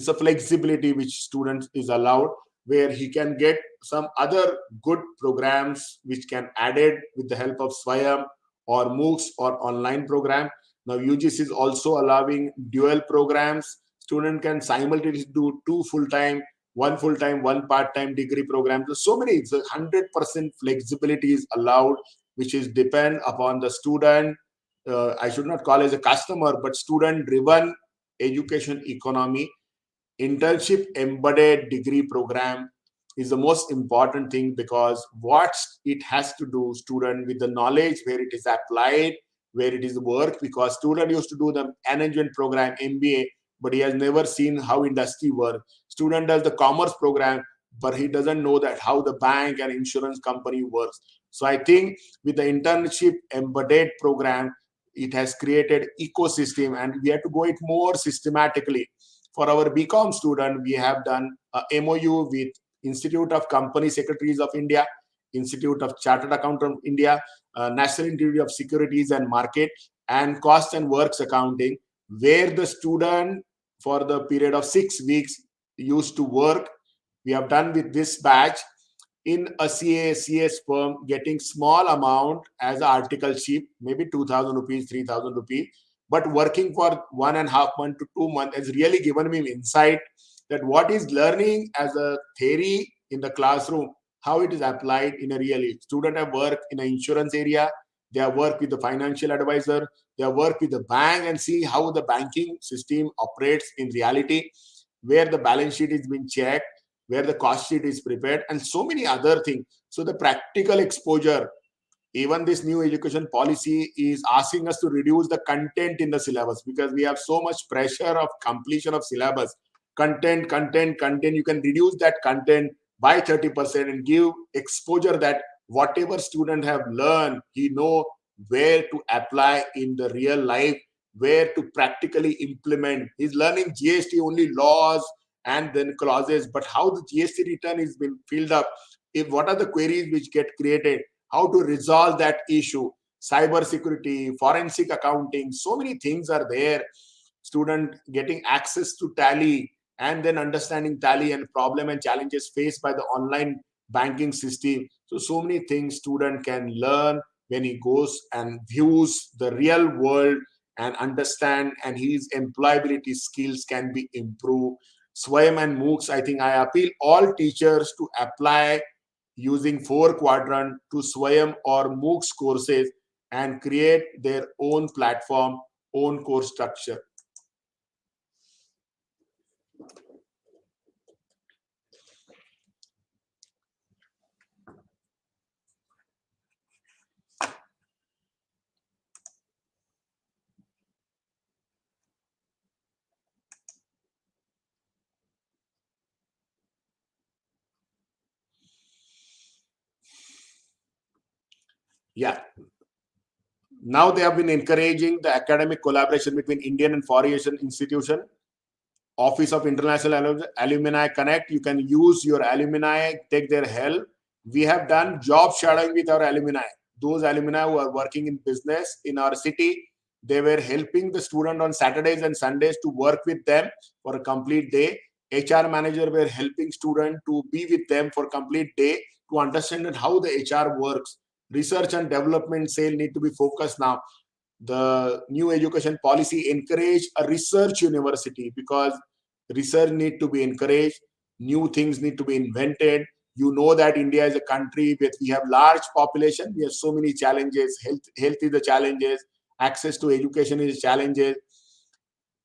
a flexibility which students is allowed, where he can get some other good programs which can added with the help of Swayam or MOOCs or online program. Now UGC is also allowing dual programs. Student can simultaneously do two full-time, one part-time degree programs. So many, it's 100% flexibility is allowed, which is depend upon the student. I should not call as a customer, but student-driven education economy. Internship embedded degree program is the most important thing, because what it has to do student with the knowledge where it is applied, where it is work, because student used to do the management program MBA, but he has never seen how industry works. Student does the commerce program, but he doesn't know that how the bank and insurance company works. So I think with the internship embedded program, it has created ecosystem, and we have to go it more systematically. For our BCom student, we have done a MOU with Institute of Company Secretaries of India, Institute of Chartered Accountant of India, National Institute of Securities and Market, and Cost and Works Accounting, where the student for the period of 6 weeks used to work. We have done with this batch in a CS firm, getting small amount as an articleship, maybe 2,000 rupees, 3,000 rupees, but working for 1.5 months to 2 months has really given me insight that what is learning as a theory in the classroom, how it is applied in a really. Student have worked in an insurance area, they have worked with the financial advisor, they have worked with the bank and see how the banking system operates in reality, where the balance sheet is being checked, where the cost sheet is prepared, and so many other things. So the practical exposure, even this new education policy is asking us to reduce the content in the syllabus, because we have so much pressure of completion of syllabus. Content. You can reduce that content by 30% and give exposure that whatever student have learned, he know where to apply in the real life, where to practically implement. He's learning GST only laws and then clauses, but how the GST return is been filled up, if what are the queries which get created, how to resolve that issue, cyber security, forensic accounting, so many things are there. Student getting access to Tally, and then understanding Tally and problem and challenges faced by the online banking system. So many things student can learn when he goes and views the real world and understand, and his employability skills can be improved. Swayam and MOOCs, I think I appeal all teachers to apply using 4 quadrant to Swayam or MOOCs courses and create their own platform, own course structure. Yeah. Now they have been encouraging the academic collaboration between Indian and foreign institution. Office of International Alumni Connect. You can use your alumni, take their help. We have done job shadowing with our alumni. Those alumni who are working in business in our city, they were helping the student on Saturdays and Sundays to work with them for a complete day. HR manager were helping student to be with them for complete day to understand how the HR works. Research and development sale need to be focused now. The new education policy encourage a research university, because research need to be encouraged, new things need to be invented. You know that India is a country where we have large population, we have so many challenges. Health is the challenges, access to education is challenges.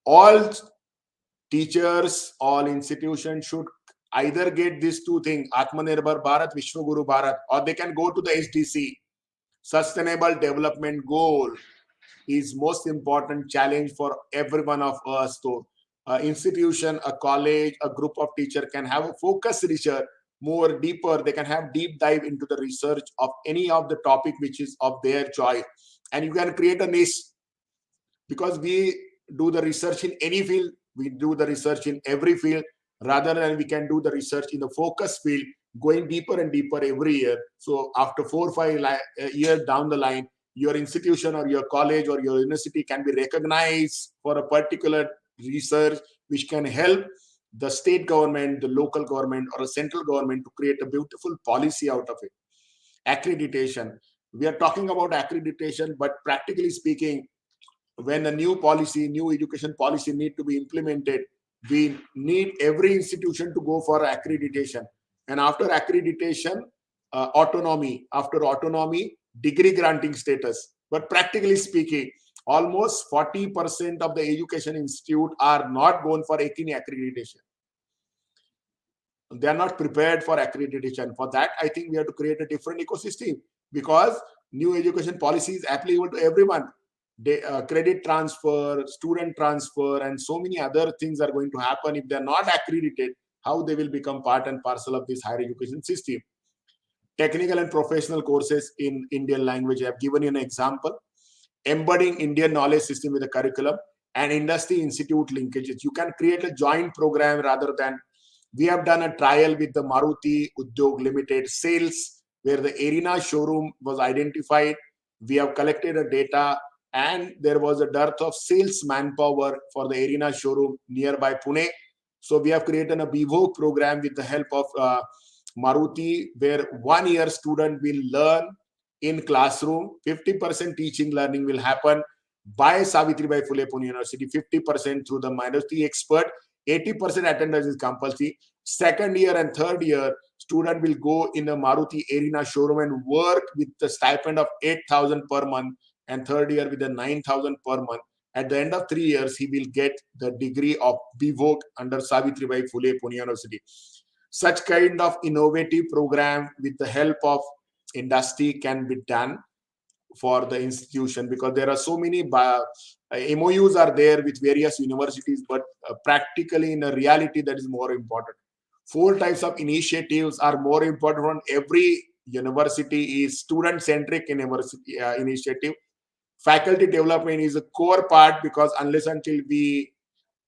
All teachers, all institutions should either get these two things, Atmanirbhar Bharat, Vishnu Guru Bharat, or they can go to the SDC, Sustainable Development Goal is most important challenge for every one of us. So institution, a college, a group of teacher can have a focused research, more deeper. They can have deep dive into the research of any of the topic which is of their choice. And you can create a niche, because we do the research in any field. We do the research in every field, rather than we can do the research in the focus field, going deeper and deeper every year. So after 4 or 5 years down the line, your institution or your college or your university can be recognized for a particular research which can help the state government, the local government, or a central government to create a beautiful policy out of it. Accreditation. We are talking about accreditation, but practically speaking, when a new policy, new education policy need to be implemented, we need every institution to go for accreditation. And after accreditation, autonomy. After autonomy, degree granting status. But practically speaking, almost 40% of the education institute are not going for any accreditation. They are not prepared for accreditation. For that, I think we have to create a different ecosystem, because new education policy is applicable to everyone. Credit transfer, student transfer, and so many other things are going to happen. If they are not accredited, how they will become part and parcel of this higher education system? Technical and professional courses in Indian language. I have given you an example. Embedding Indian knowledge system with the curriculum and industry institute linkages. You can create a joint program rather than. We have done a trial with the Maruti Udyog Limited sales, where the arena showroom was identified. We have collected a data, and there was a dearth of sales manpower for the arena showroom nearby Pune. So we have created a BVOG program with the help of Maruti, where 1 year student will learn in classroom. 50% teaching learning will happen by Savitribai Phule Pune University, 50% through the minority expert, 80% attendance is compulsory. Second year and third year, student will go in a Maruti arena showroom and work with the stipend of 8,000 per month, and third year with the 9,000 per month. At the end of 3 years, he will get the degree of BVOC under Savitribai Phule Pune University. Such kind of innovative program with the help of industry can be done for the institution, because there are so many MOUs are there with various universities, but practically in a reality that is more important. 4 types of initiatives are more important from every university. Is student-centric university initiative. Faculty development is a core part, because unless until we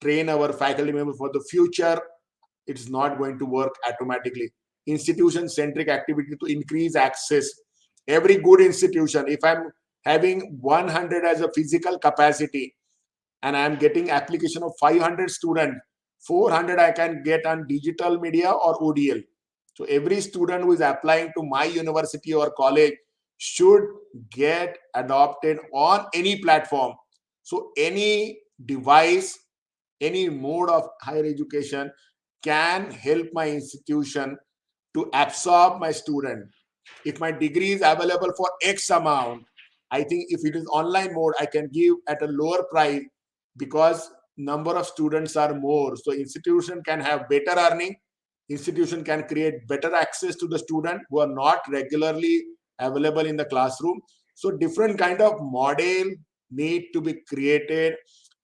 train our faculty members for the future, it's not going to work automatically. Institution-centric activity to increase access. Every good institution, if I'm having 100 as a physical capacity and I'm getting application of 500 students, 400 I can get on digital media or ODL. So every student who is applying to my university or college should get adopted on any platform. So any device, any mode of higher education can help my institution to absorb my student. If my degree is available for X amount, I think if it is online mode, I can give at a lower price, because number of students are more. So institution can have better earning. Institution can create better access to the student who are not regularly available in the classroom. So different kind of model need to be created,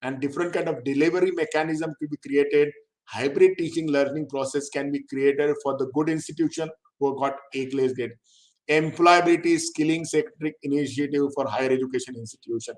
and different kind of delivery mechanism to be created. Hybrid teaching learning process can be created for the good institution who got A-class grade. Employability skilling centric initiative for higher education institution.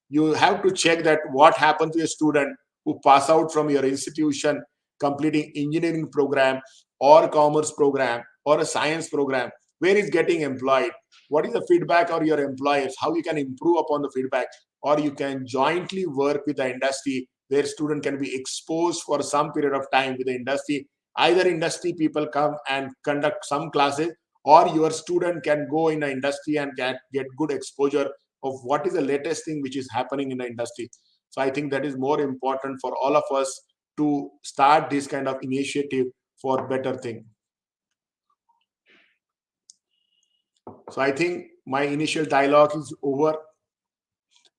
You have to check that what happens to a student who pass out from your institution completing engineering program or commerce program or a science program, where is getting employed, what is the feedback of your employers, how you can improve upon the feedback, or you can jointly work with the industry, where student can be exposed for some period of time with the industry. Either industry people come and conduct some classes, or your student can go in the industry and get good exposure of what is the latest thing which is happening in the industry. So I think that is more important for all of us to start this kind of initiative for better thing. So I think my initial dialogue is over,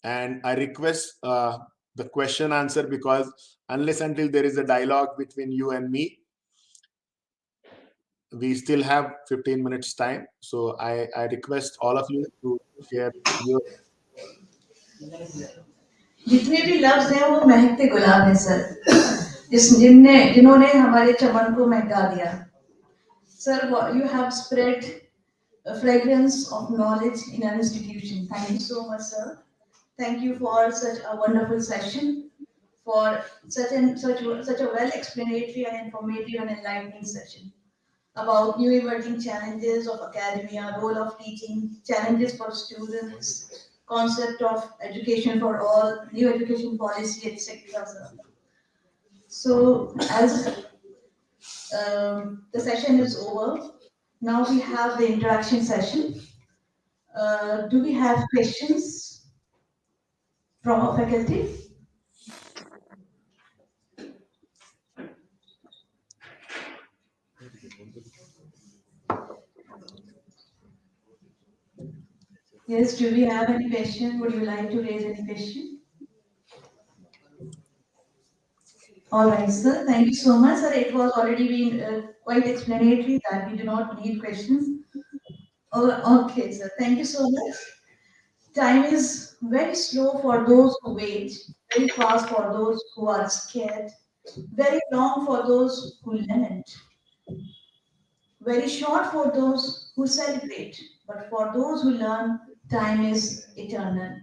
and I request the question answer, because unless until there is a dialogue between you and me, we still have 15 minutes time. So I request all of you to share your. जितने भी लफ्ज हैं वो महकते गुलाब हैं sir, जिन्होंने हमारे चमन को महका दिया. Sir, you have spread a fragrance of knowledge in an institution. Thank you so much, sir. Thank you for such a wonderful session, for such a well explanatory and informative and enlightening session about new emerging challenges of academia, role of teaching, challenges for students, concept of education for all, new education policy, etc. So, as the session is over, now we have the interaction session. Do we have questions from our faculty? Yes, do we have any question? Would you like to raise any question? All right, sir. Thank you so much, sir. It was already been quite explanatory that we do not need questions. Okay, sir. Thank you so much. Time is very slow for those who wait, very fast for those who are scared, very long for those who lament, very short for those who celebrate, but for those who learn, time is eternal.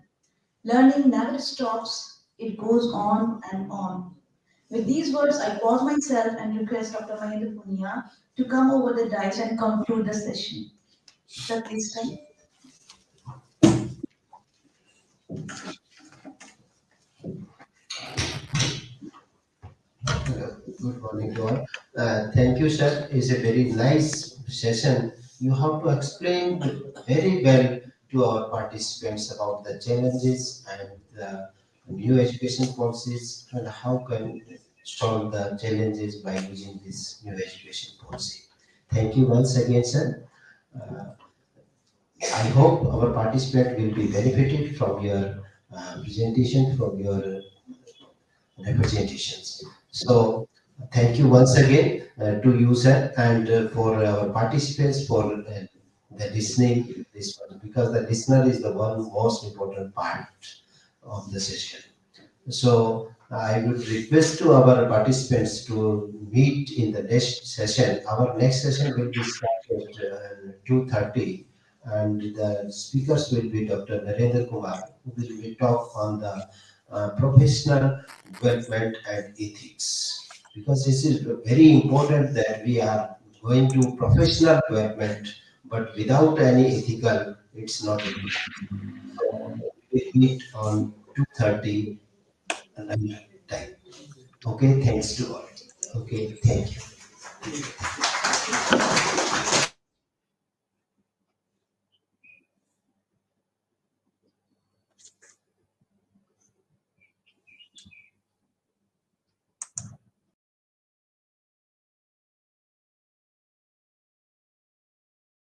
Learning never stops, it goes on and on. With these words, I pause myself and request Dr. Mahendra Punia to come over the dais and conclude the session. Sir, please come. Good morning to all. Thank you, sir. It's a very nice session. You have to explain very well to our participants about the challenges and the new education policies and how can solve the challenges by using this new education policy. Thank you once again, sir. Uh, I hope our participant will be benefited from your presentation, from your representations. So thank you once again to you, sir, and for our participants for the listening this one, because the listener is the one most important part of the session. So I would request to our participants to meet in the next session. Our next session will be started at 2:30, and the speakers will be Dr. Narendra Kumar, who will be talk on the professional development and ethics. Because this is very important that we are going to professional development, but without any ethical, it's not a good. So we meet on 2:30 another time. Okay, thanks to all. Okay, thank you.